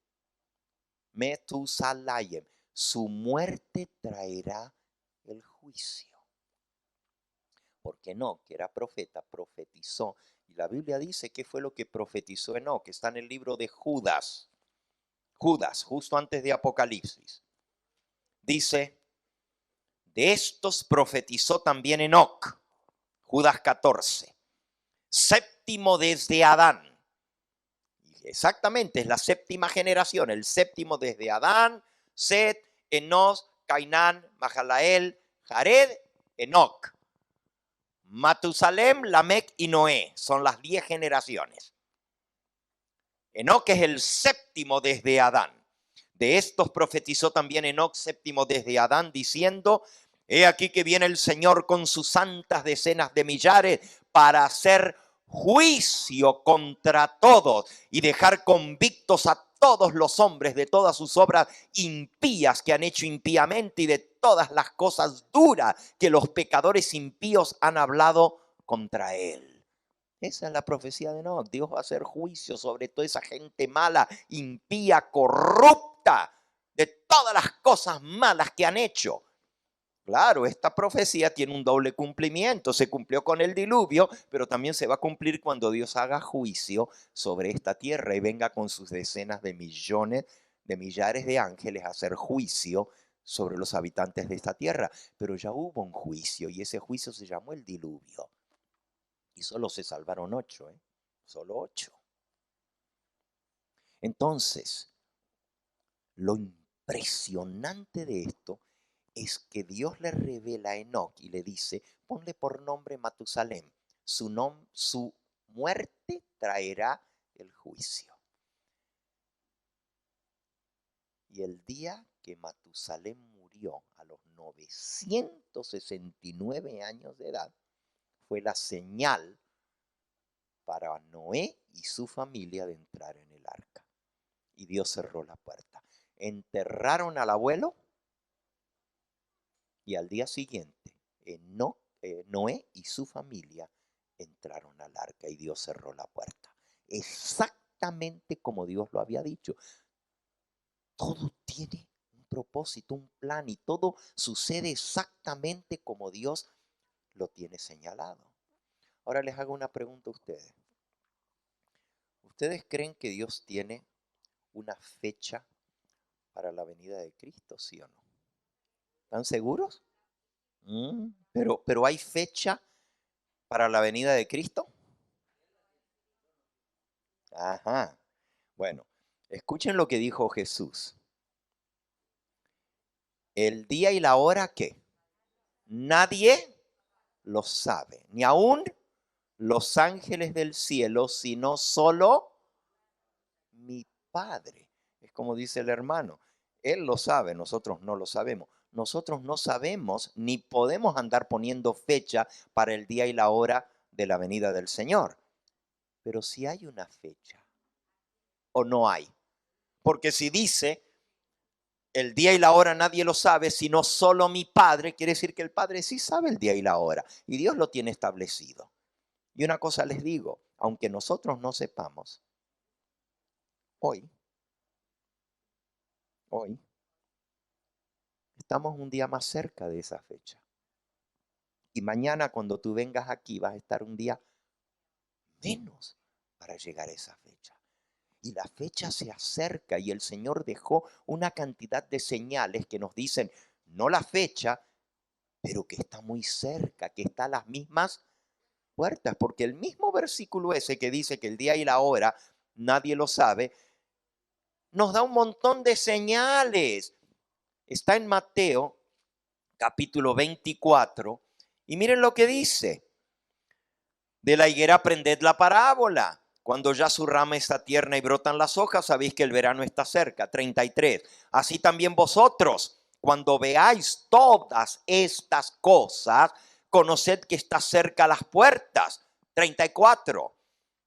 Methusalayim, su muerte traerá el juicio. Porque Enoc, que era profeta, profetizó. Y la Biblia dice que fue lo que profetizó Enoc, que está en el libro de Judas. Judas, justo antes de Apocalipsis. Dice, de estos profetizó también Enoc, Judas 14, séptimo desde Adán. Exactamente, es la séptima generación, el séptimo desde Adán, Set, Enos, Cainán, Mahalael, Jared, Enoc. Matusalem, Lamec y Noé son las 10 generaciones. Enoc es el séptimo desde Adán. De estos profetizó también Enoc, séptimo desde Adán, diciendo, he aquí que viene el Señor con sus santas decenas de millares para hacer juicio contra todos y dejar convictos a todos los hombres de todas sus obras impías que han hecho impíamente y de todas las cosas duras que los pecadores impíos han hablado contra él. Esa es la profecía de Enoc. Dios va a hacer juicio sobre toda esa gente mala, impía, corrupta, de todas las cosas malas que han hecho. Claro, esta profecía tiene un doble cumplimiento. Se cumplió con el diluvio, pero también se va a cumplir cuando Dios haga juicio sobre esta tierra y venga con sus decenas de millones, de millares de ángeles a hacer juicio sobre los habitantes de esta tierra. Pero ya hubo un juicio y ese juicio se llamó el diluvio. Y solo se salvaron 8, solo 8. Entonces, lo impresionante de esto es que Dios le revela a Enoc y le dice, ponle por nombre Matusalem, su muerte traerá el juicio. Y el día que Matusalem murió a los 969 años de edad, fue la señal para Noé y su familia de entrar en el arca. Y Dios cerró la puerta. Enterraron al abuelo y al día siguiente Noé y su familia entraron al arca y Dios cerró la puerta. Exactamente como Dios lo había dicho. Todo tiene un propósito, un plan y todo sucede exactamente como Dios lo tiene señalado. Ahora les hago una pregunta a ustedes. ¿Ustedes creen que Dios tiene una fecha para la venida de Cristo, sí o no? ¿Están seguros? Pero ¿hay fecha para la venida de Cristo? Ajá. Bueno, escuchen lo que dijo Jesús. El día y la hora, ¿qué? Nadie lo sabe, ni aún los ángeles del cielo, sino solo mi Padre. Es como dice el hermano, Él lo sabe, nosotros no lo sabemos. Nosotros no sabemos ni podemos andar poniendo fecha para el día y la hora de la venida del Señor. Pero si hay una fecha o no hay. Porque si dice el día y la hora nadie lo sabe, sino solo mi Padre, quiere decir que el Padre sí sabe el día y la hora. Y Dios lo tiene establecido. Y una cosa les digo, aunque nosotros no sepamos, hoy, estamos un día más cerca de esa fecha. Y mañana cuando tú vengas aquí vas a estar un día menos para llegar a esa fecha. Y la fecha se acerca y el Señor dejó una cantidad de señales que nos dicen, no la fecha, pero que está muy cerca, que está a las mismas puertas, porque el mismo versículo ese que dice que el día y la hora nadie lo sabe, nos da un montón de señales. Está en Mateo capítulo 24 y miren lo que dice. De la higuera aprended la parábola. Cuando ya su rama está tierna y brotan las hojas, sabéis que el verano está cerca. 33. Así también vosotros, cuando veáis todas estas cosas, conoced que está cerca las puertas. 34.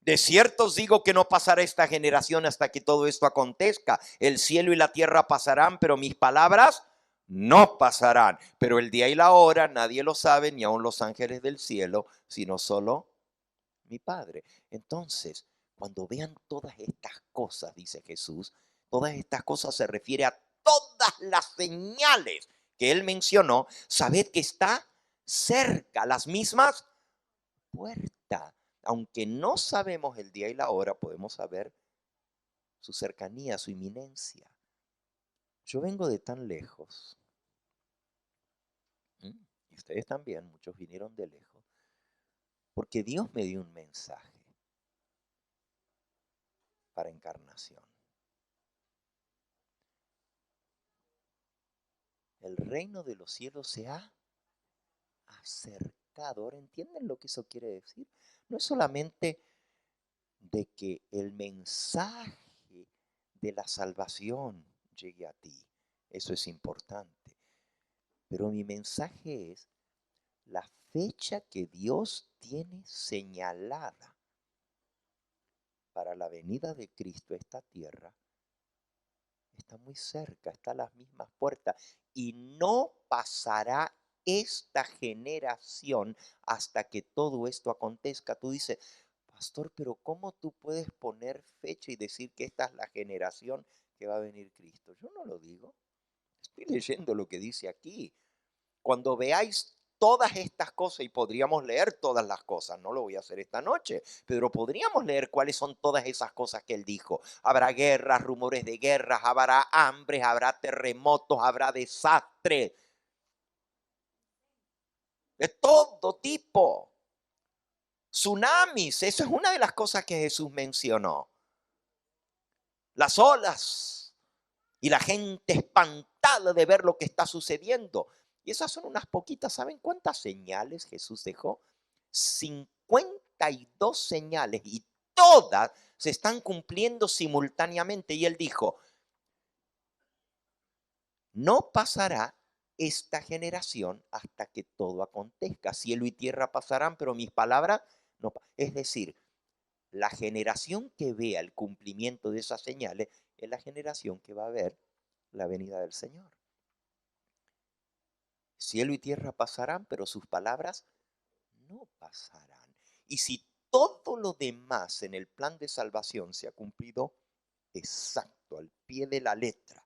De cierto os digo que no pasará esta generación hasta que todo esto acontezca. El cielo y la tierra pasarán, pero mis palabras no pasarán. Pero el día y la hora nadie lo sabe, ni aun los ángeles del cielo, sino solo mi Padre. Entonces, cuando vean todas estas cosas, dice Jesús, todas estas cosas se refiere a todas las señales que él mencionó, sabed que está cerca, las mismas puertas. Aunque no sabemos el día y la hora, podemos saber su cercanía, su inminencia. Yo vengo de tan lejos, y ustedes también, muchos vinieron de lejos, porque Dios me dio un mensaje para encarnación. El reino de los cielos se ha acercado. Ahora, ¿entienden lo que eso quiere decir? No es solamente de que el mensaje de la salvación llegue a ti. Eso es importante. Pero mi mensaje es la fecha que Dios tiene señalada para la venida de Cristo a esta tierra. Está muy cerca, está a las mismas puertas y no pasará esta generación hasta que todo esto acontezca. Tú dices, pastor, pero ¿cómo tú puedes poner fecha y decir que esta es la generación que va a venir Cristo? Yo no lo digo, estoy leyendo lo que dice aquí. Cuando veáis todas estas cosas, y podríamos leer todas las cosas, no lo voy a hacer esta noche, pero podríamos leer cuáles son todas esas cosas que él dijo. Habrá guerras, rumores de guerras, habrá hambres, habrá terremotos, habrá desastres, de todo tipo. Tsunamis, eso es una de las cosas que Jesús mencionó. Las olas y la gente espantada de ver lo que está sucediendo. Y esas son unas poquitas. ¿Saben cuántas señales Jesús dejó? 52 señales y todas se están cumpliendo simultáneamente. Y él dijo, no pasará esta generación hasta que todo acontezca. Cielo y tierra pasarán, pero mis palabras no. Es decir, la generación que vea el cumplimiento de esas señales es la generación que va a ver la venida del Señor. Cielo y tierra pasarán, pero sus palabras no pasarán. Y si todo lo demás en el plan de salvación se ha cumplido exacto, al pie de la letra,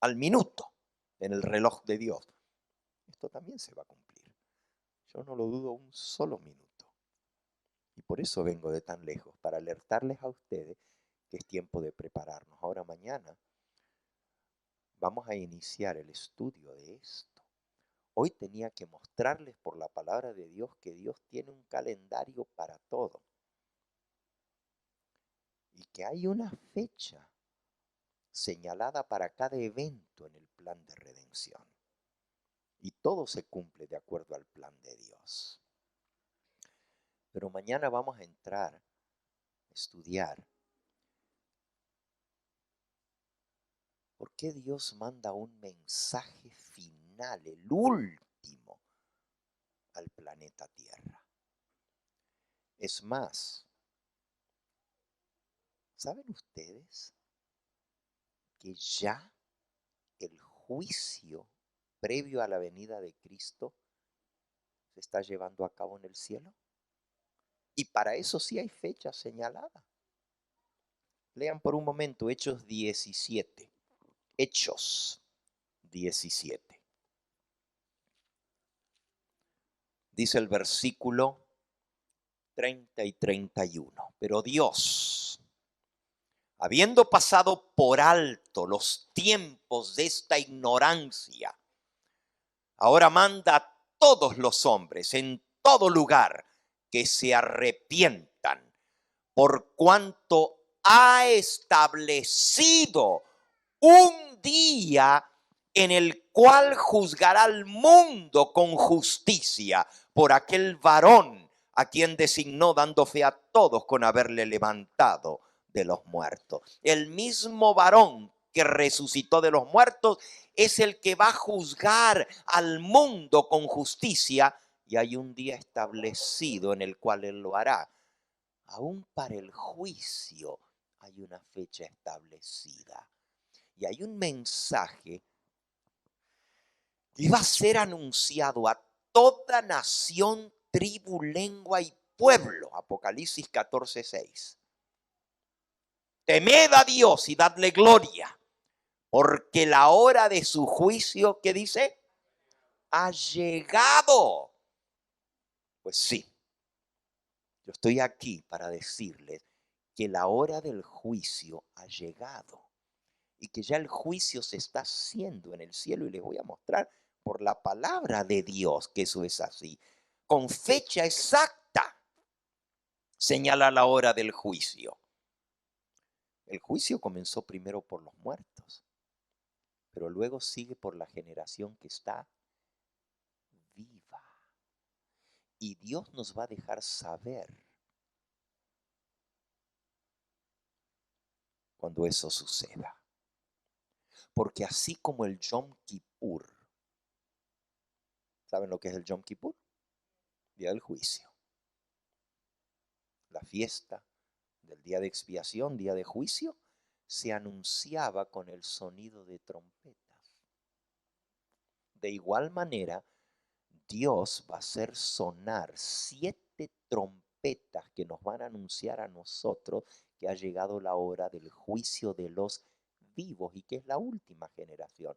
al minuto, en el reloj de Dios, esto también se va a cumplir. Yo no lo dudo un solo minuto. Y por eso vengo de tan lejos, para alertarles a ustedes que es tiempo de prepararnos. Ahora mañana vamos a iniciar el estudio de esto. Hoy tenía que mostrarles por la palabra de Dios que Dios tiene un calendario para todo. Y que hay una fecha señalada para cada evento en el plan de redención. Y todo se cumple de acuerdo al plan de Dios. Pero mañana vamos a entrar, a estudiar por qué Dios manda un mensaje final, el último, al planeta Tierra. Es más, ¿saben ustedes que ya el juicio previo a la venida de Cristo se está llevando a cabo en el cielo? Y para eso sí hay fecha señalada. Lean por un momento Hechos 17. Hechos 17. Dice el versículo 30 y 31. Pero Dios, habiendo pasado por alto los tiempos de esta ignorancia, ahora manda a todos los hombres en todo lugar que se arrepientan, por cuanto ha establecido un día en el cual juzgará al mundo con justicia por aquel varón a quien designó, dando fe a todos con haberle levantado de los muertos. El mismo varón que resucitó de los muertos es el que va a juzgar al mundo con justicia, y hay un día establecido en el cual él lo hará. Aún para el juicio hay una fecha establecida. Y hay un mensaje que va a ser anunciado a toda nación, tribu, lengua y pueblo. Apocalipsis 14:6. Temed a Dios y dadle gloria, porque la hora de su juicio, ¿qué dice? Ha llegado. Pues sí, yo estoy aquí para decirles que la hora del juicio ha llegado y que ya el juicio se está haciendo en el cielo, y les voy a mostrar por la palabra de Dios que eso es así. Con fecha exacta señala la hora del juicio. El juicio comenzó primero por los muertos, pero luego sigue por la generación que está viva. Y Dios nos va a dejar saber cuando eso suceda. Porque así como el Yom Kippur, ¿saben lo que es el Yom Kippur? Día del juicio. La fiesta del día de expiación, día de juicio, se anunciaba con el sonido de trompetas. De igual manera, Dios va a hacer sonar 7 trompetas que nos van a anunciar a nosotros que ha llegado la hora del juicio de los vivos y que es la última generación,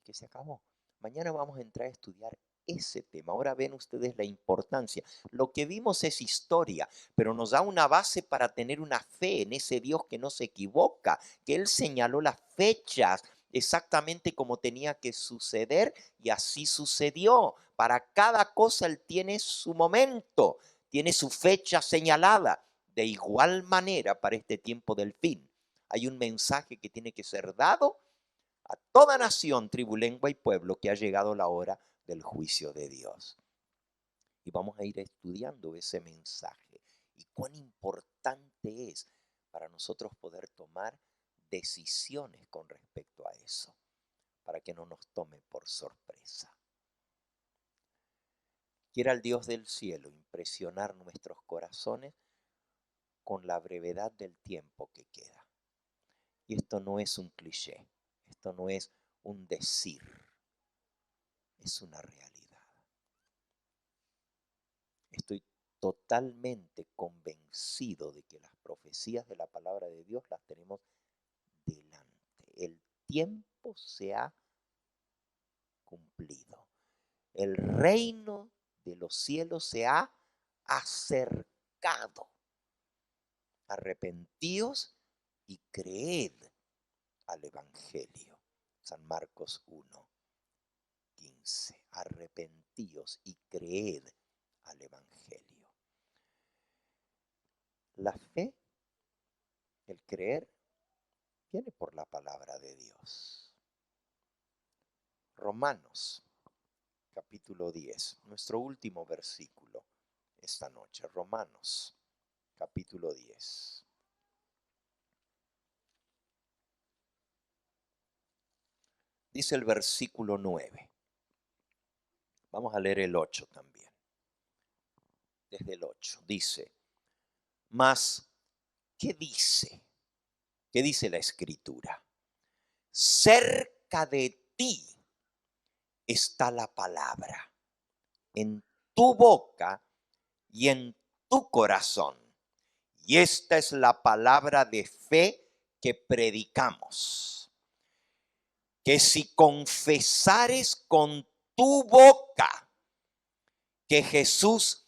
que se acabó. Mañana vamos a entrar a estudiar ese tema. Ahora ven ustedes la importancia. Lo que vimos es historia, pero nos da una base para tener una fe en ese Dios que no se equivoca, que Él señaló las fechas exactamente como tenía que suceder, y así sucedió. Para cada cosa Él tiene su momento, tiene su fecha señalada. De igual manera, para este tiempo del fin, hay un mensaje que tiene que ser dado a toda nación, tribu, lengua y pueblo, que ha llegado la hora del juicio de Dios. Y vamos a ir estudiando ese mensaje y cuán importante es para nosotros poder tomar decisiones con respecto a eso, para que no nos tome por sorpresa. Quiera el Dios del cielo impresionar nuestros corazones con la brevedad del tiempo que queda. Y esto no es un cliché, esto no es un decir, es una realidad. Estoy totalmente convencido de que las profecías de la palabra de Dios las tenemos delante. El tiempo se ha cumplido. El reino de los cielos se ha acercado. Arrepentíos y creed al Evangelio. San Marcos 1:15. Arrepentíos y creed al Evangelio. La fe, el creer, viene por la palabra de Dios. Romanos, capítulo 10, nuestro último versículo esta noche. Romanos, capítulo 10. Dice el versículo 9. Vamos a leer el 8 también. Desde el 8 dice: mas, ¿qué dice? ¿Qué dice la Escritura? Cerca de ti está la palabra, en tu boca y en tu corazón. Y esta es la palabra de fe que predicamos. Que si confesares con tu boca que Jesús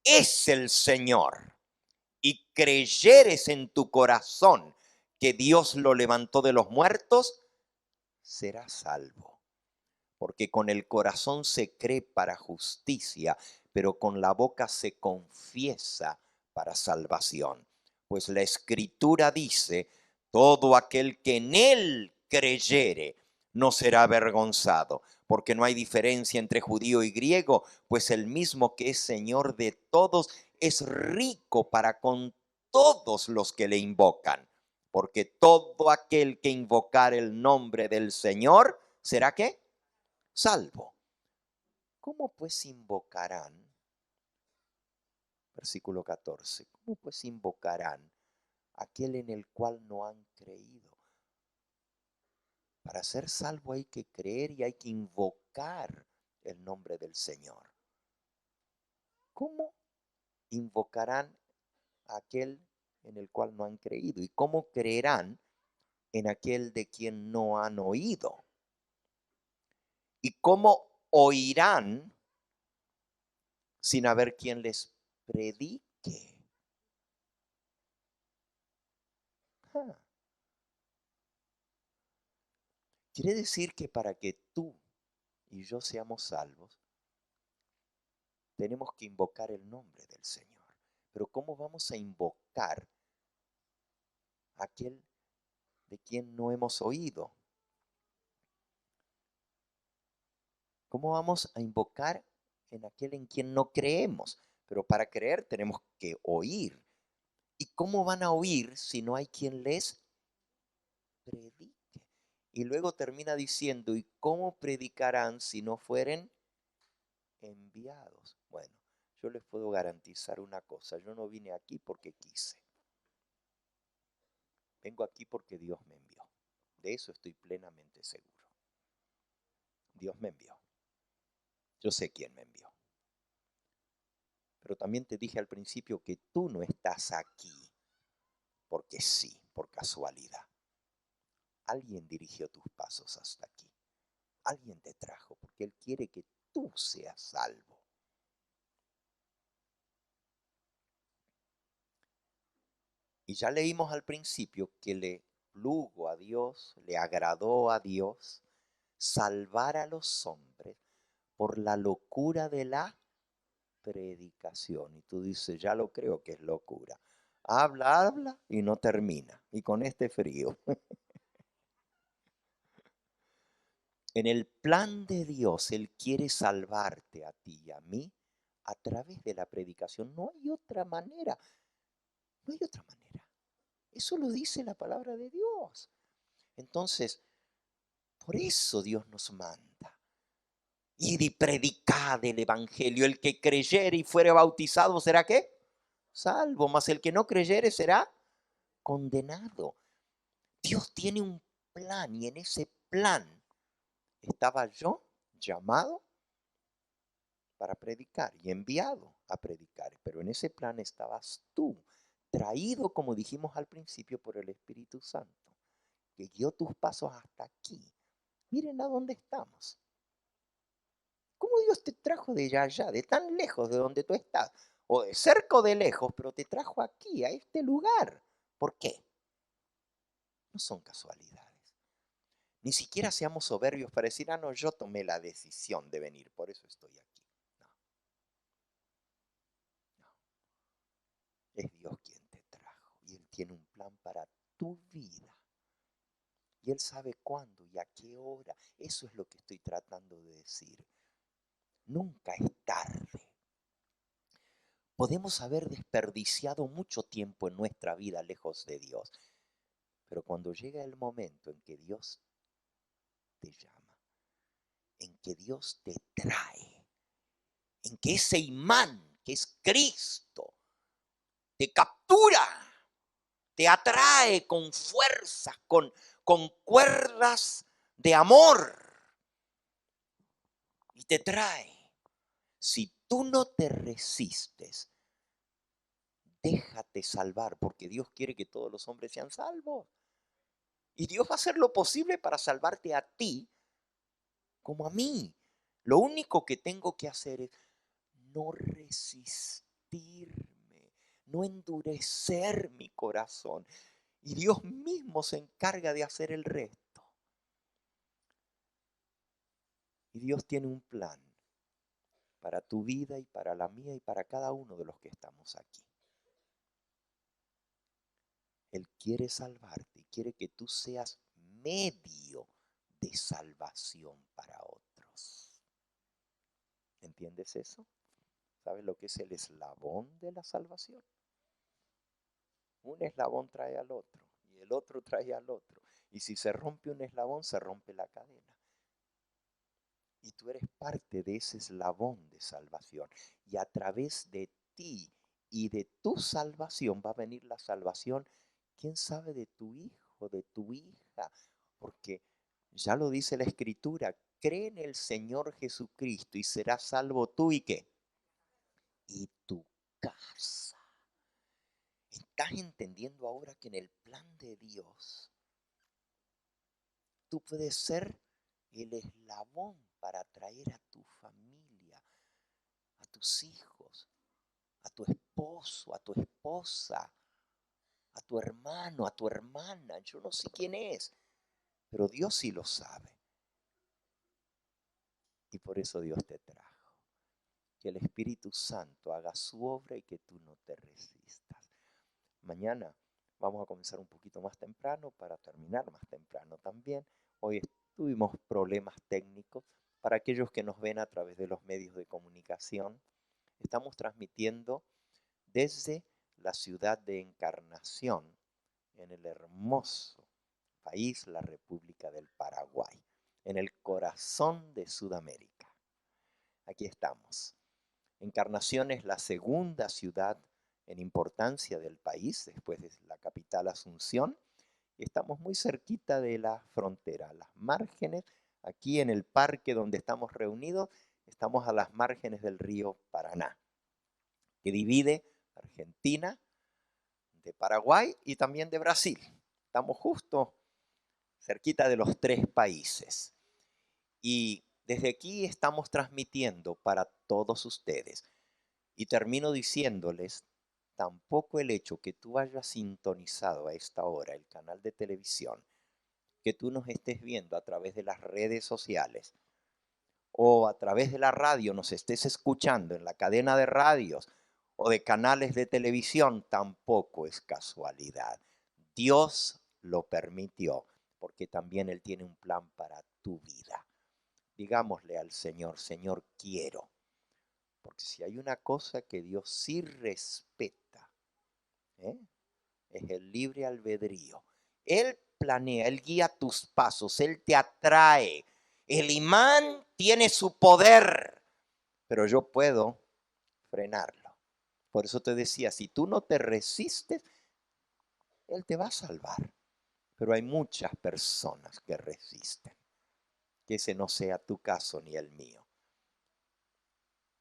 es el Señor y creyeres en tu corazón que Dios lo levantó de los muertos, será salvo. Porque con el corazón se cree para justicia, pero con la boca se confiesa para salvación. Pues la Escritura dice, todo aquel que en Él creyere no será avergonzado, porque no hay diferencia entre judío y griego, pues el mismo que es Señor de todos es rico para con todos los que le invocan. Porque todo aquel que invocar el nombre del Señor, ¿será qué? Salvo. ¿Cómo pues invocarán? Versículo 14. ¿Cómo pues invocarán aquel en el cual no han creído? Para ser salvo hay que creer y hay que invocar el nombre del Señor. ¿Cómo invocarán a aquel en el cual no han creído? ¿Y cómo creerán en aquel de quien no han oído? ¿Y cómo oirán sin haber quien les predique? Ah. Quiere decir que para que tú y yo seamos salvos, tenemos que invocar el nombre del Señor. Pero ¿cómo vamos a invocar a aquel de quien no hemos oído? ¿Cómo vamos a invocar en aquel en quien no creemos? Pero para creer tenemos que oír. ¿Y cómo van a oír si no hay quien les predique? Y luego termina diciendo, ¿y cómo predicarán si no fueren enviados? Bueno, yo les puedo garantizar una cosa, yo no vine aquí porque quise. Vengo aquí porque Dios me envió. De eso estoy plenamente seguro. Dios me envió. Yo sé quién me envió. Pero también te dije al principio que tú no estás aquí porque sí, por casualidad. Alguien dirigió tus pasos hasta aquí. Alguien te trajo porque Él quiere que tú seas salvo. Y ya leímos al principio que le plugo a Dios, le agradó a Dios salvar a los hombres por la locura de la predicación. Y tú dices, ya lo creo que es locura. Habla, habla y no termina. Y con este frío. En el plan de Dios, Él quiere salvarte a ti y a mí a través de la predicación. No hay otra manera. No hay otra manera. Eso lo dice la palabra de Dios. Entonces, por eso Dios nos manda. Ir y predicad el evangelio. El que creyere y fuere bautizado, ¿será qué? Salvo. Mas el que no creyere será condenado. Dios tiene un plan y en ese plan estaba yo llamado para predicar y enviado a predicar. Pero en ese plan estabas tú, traído, como dijimos al principio, por el Espíritu Santo, que guió tus pasos hasta aquí. Miren a dónde estamos. ¿Cómo Dios te trajo de allá, de tan lejos de donde tú estás? O de cerca o de lejos, pero te trajo aquí, a este lugar. ¿Por qué? No son casualidades. Ni siquiera seamos soberbios para decir, ah, no, yo tomé la decisión de venir, por eso estoy aquí. No, no. Es Dios quien te trajo y Él tiene un plan para tu vida. Y Él sabe cuándo y a qué hora. Eso es lo que estoy tratando de decir. Nunca es tarde. Podemos haber desperdiciado mucho tiempo en nuestra vida lejos de Dios. Pero cuando llega el momento en que Dios te llama, en que Dios te trae, en que ese imán que es Cristo te captura, te atrae con fuerzas, con cuerdas de amor y te trae. Si tú no te resistes, déjate salvar, porque Dios quiere que todos los hombres sean salvos. Y Dios va a hacer lo posible para salvarte a ti como a mí. Lo único que tengo que hacer es no resistirme, no endurecer mi corazón. Y Dios mismo se encarga de hacer el resto. Y Dios tiene un plan para tu vida y para la mía y para cada uno de los que estamos aquí. Él quiere salvarte y quiere que tú seas medio de salvación para otros. ¿Entiendes eso? ¿Sabes lo que es el eslabón de la salvación? Un eslabón trae al otro y el otro trae al otro. Y si se rompe un eslabón, se rompe la cadena. Y tú eres parte de ese eslabón de salvación. Y a través de ti y de tu salvación va a venir la salvación, quién sabe, de tu hijo, de tu hija. Porque ya lo dice la Escritura, cree en el Señor Jesucristo y serás salvo tú y qué. Y tu casa. ¿Estás entendiendo ahora que en el plan de Dios tú puedes ser el eslabón para atraer a tu familia, a tus hijos, a tu esposo, a tu esposa, a tu hermano, a tu hermana? Yo no sé quién es, pero Dios sí lo sabe. Y por eso Dios te trajo. Que el Espíritu Santo haga su obra y que tú no te resistas. Mañana vamos a comenzar un poquito más temprano para terminar más temprano también. Hoy tuvimos problemas técnicos. Para aquellos que nos ven a través de los medios de comunicación, estamos transmitiendo desde la ciudad de Encarnación, en el hermoso país, la República del Paraguay, en el corazón de Sudamérica. Aquí estamos. Encarnación es la segunda ciudad en importancia del país, después de la capital Asunción, y estamos muy cerquita de la frontera, a las márgenes. Aquí en el parque donde estamos reunidos, estamos a las márgenes del río Paraná, que divide Argentina de Paraguay y también de Brasil. Estamos justo cerquita de los tres países. Y desde aquí estamos transmitiendo para todos ustedes. Y termino diciéndoles, tampoco el hecho que tú hayas sintonizado a esta hora el canal de televisión, que tú nos estés viendo a través de las redes sociales o a través de la radio, nos estés escuchando en la cadena de radios o de canales de televisión, tampoco es casualidad. Dios lo permitió porque también Él tiene un plan para tu vida. Digámosle al Señor, Señor, quiero. Porque si hay una cosa que Dios sí respeta, ¿eh? Es el libre albedrío. Él planea, Él guía tus pasos, Él te atrae. El imán tiene su poder, pero yo puedo frenarlo. Por eso te decía, si tú no te resistes, Él te va a salvar. Pero hay muchas personas que resisten. Que ese no sea tu caso ni el mío.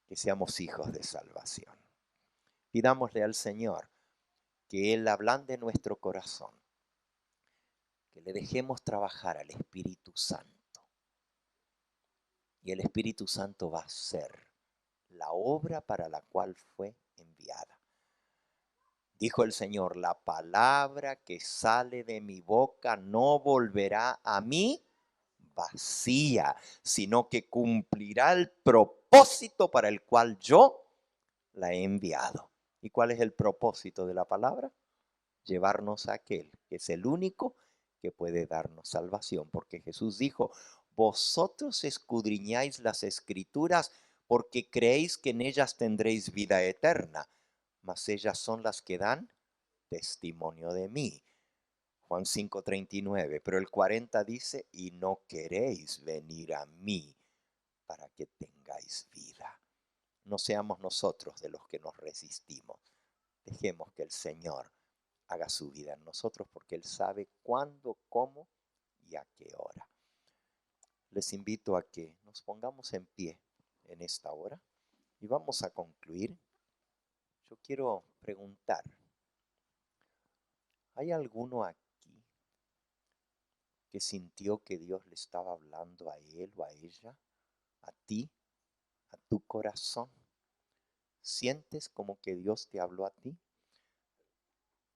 Que seamos hijos de salvación. Pidámosle al Señor que Él ablande nuestro corazón, que le dejemos trabajar al Espíritu Santo. Y el Espíritu Santo va a hacer la obra para la cual fue enviada. Dijo el Señor, la palabra que sale de mi boca no volverá a mí vacía, sino que cumplirá el propósito para el cual yo la he enviado. ¿Y cuál es el propósito de la palabra? Llevarnos a aquel que es el único que puede darnos salvación, porque Jesús dijo, vosotros escudriñáis las escrituras porque creéis que en ellas tendréis vida eterna, mas ellas son las que dan testimonio de mí. Juan 5:39, pero el 40 dice, y no queréis venir a mí para que tengáis vida. No seamos nosotros de los que nos resistimos. Dejemos que el Señor haga su vida en nosotros porque Él sabe cuándo, cómo y a qué hora. Les invito a que nos pongamos en pie en esta hora y vamos a concluir. Yo quiero preguntar, ¿hay alguno aquí que sintió que Dios le estaba hablando a él o a ella, a ti, a tu corazón? ¿Sientes como que Dios te habló a ti?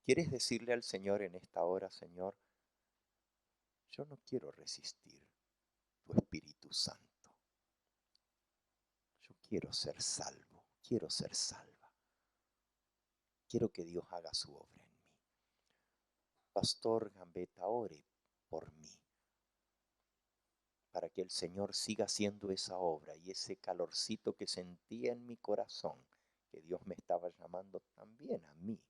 ¿Quieres decirle al Señor en esta hora, Señor, yo no quiero resistir tu Espíritu Santo? Yo quiero ser salvo, quiero ser salva. Quiero que Dios haga su obra en mí. Pastor Gambetta, ore por mí, para que el Señor siga haciendo esa obra y ese calorcito que sentía en mi corazón, que Dios me estaba llamando también a mí,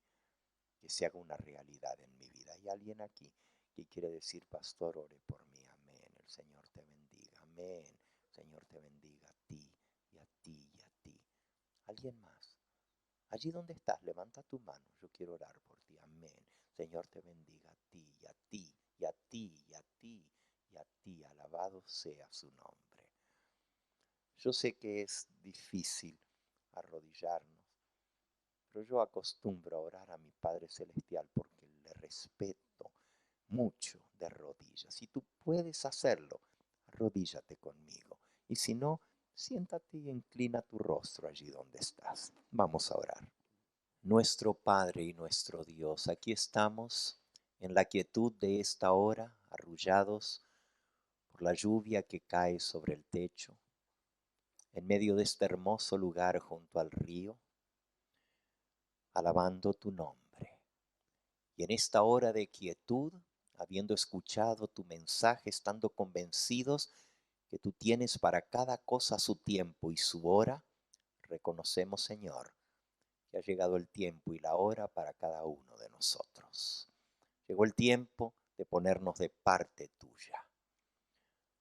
que se haga una realidad en mi vida. ¿Hay alguien aquí que quiere decir, pastor, ore por mí? Amén. El Señor te bendiga. Amén. El Señor te bendiga a ti y a ti y a ti. ¿Alguien más? Allí donde estás, levanta tu mano. Yo quiero orar por ti. Amén. Señor te bendiga a ti y a ti y a ti y a ti y a ti. Alabado sea su nombre. Yo sé que es difícil arrodillarnos, pero yo acostumbro a orar a mi Padre Celestial porque le respeto mucho de rodillas. Si tú puedes hacerlo, arrodíllate conmigo. Y si no, siéntate y inclina tu rostro allí donde estás. Vamos a orar. Nuestro Padre y nuestro Dios, aquí estamos en la quietud de esta hora, arrullados por la lluvia que cae sobre el techo, en medio de este hermoso lugar junto al río, alabando tu nombre. Y en esta hora de quietud, habiendo escuchado tu mensaje, estando convencidos que tú tienes para cada cosa su tiempo y su hora, reconocemos, Señor, que ha llegado el tiempo y la hora para cada uno de nosotros. Llegó el tiempo de ponernos de parte tuya,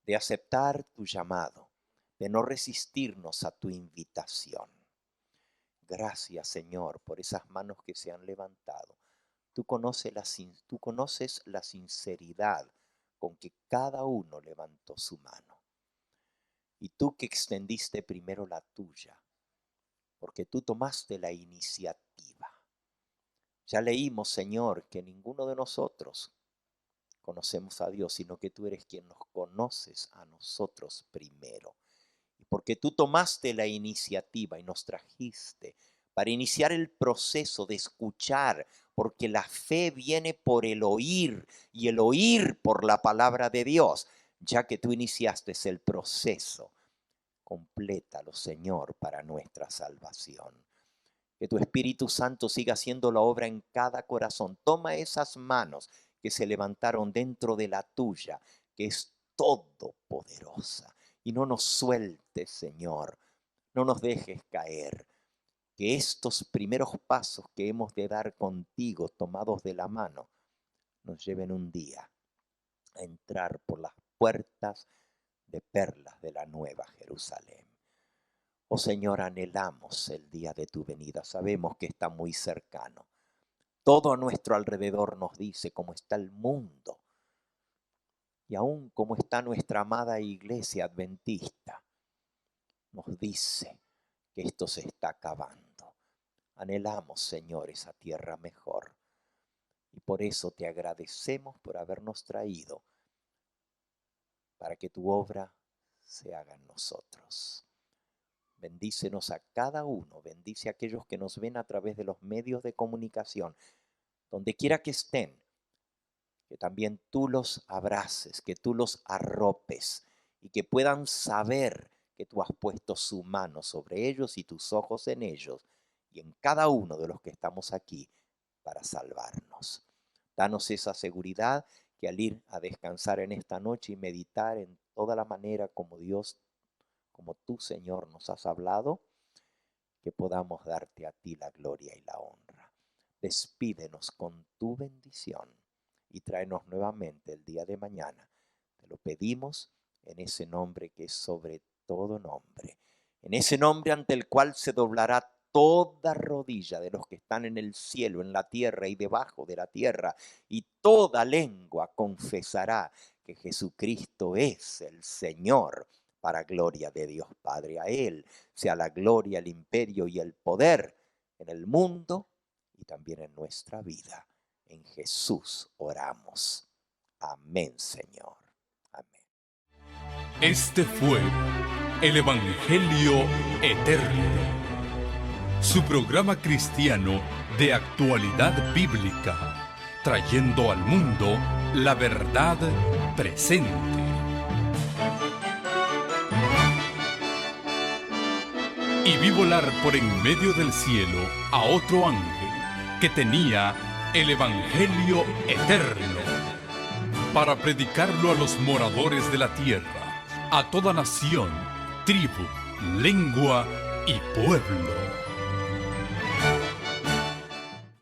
de aceptar tu llamado, de no resistirnos a tu invitación. Gracias, Señor, por esas manos que se han levantado. Tú conoces la sinceridad con que cada uno levantó su mano. Y tú que extendiste primero la tuya, porque tú tomaste la iniciativa. Ya leímos, Señor, que ninguno de nosotros conocemos a Dios, sino que tú eres quien nos conoces a nosotros primero. Y porque tú tomaste la iniciativa y nos trajiste para iniciar el proceso de escuchar, porque la fe viene por el oír y el oír por la palabra de Dios. Ya que tú iniciaste el proceso, complétalo, Señor, para nuestra salvación. Que tu Espíritu Santo siga haciendo la obra en cada corazón. Toma esas manos que se levantaron dentro de la tuya, que es todopoderosa. Y no nos sueltes, Señor. No nos dejes caer. Que estos primeros pasos que hemos de dar contigo, tomados de la mano, nos lleven un día a entrar por las puertas de perlas de la Nueva Jerusalén. Oh Señor, anhelamos el día de tu venida. Sabemos que está muy cercano. Todo a nuestro alrededor nos dice cómo está el mundo y aún cómo está nuestra amada iglesia adventista. Nos dice que esto se está acabando. Anhelamos, Señor, esa tierra mejor. Y por eso te agradecemos por habernos traído para que tu obra se haga en nosotros. Bendícenos a cada uno, bendice a aquellos que nos ven a través de los medios de comunicación, donde quiera que estén, que también tú los abraces, que tú los arropes y que puedan saber que tú has puesto su mano sobre ellos y tus ojos en ellos y en cada uno de los que estamos aquí para salvarnos. Danos esa seguridad que al ir a descansar en esta noche y meditar en toda la manera como tú, Señor, nos has hablado, que podamos darte a ti la gloria y la honra. Despídenos con tu bendición y tráenos nuevamente el día de mañana. Te lo pedimos en ese nombre que es sobre todo nombre, en ese nombre ante el cual se doblará toda rodilla de los que están en el cielo, en la tierra y debajo de la tierra, y toda lengua confesará que Jesucristo es el Señor, para gloria de Dios Padre. A Él sea la gloria, el imperio y el poder en el mundo y también en nuestra vida. En Jesús oramos. Amén, Señor. Amén. Este fue el Evangelio Eterno. su programa cristiano de actualidad bíblica, trayendo al mundo la verdad presente. Y vi volar por en medio del cielo a otro ángel que tenía el Evangelio eterno para predicarlo a los moradores de la tierra, a toda nación, tribu, lengua y pueblo.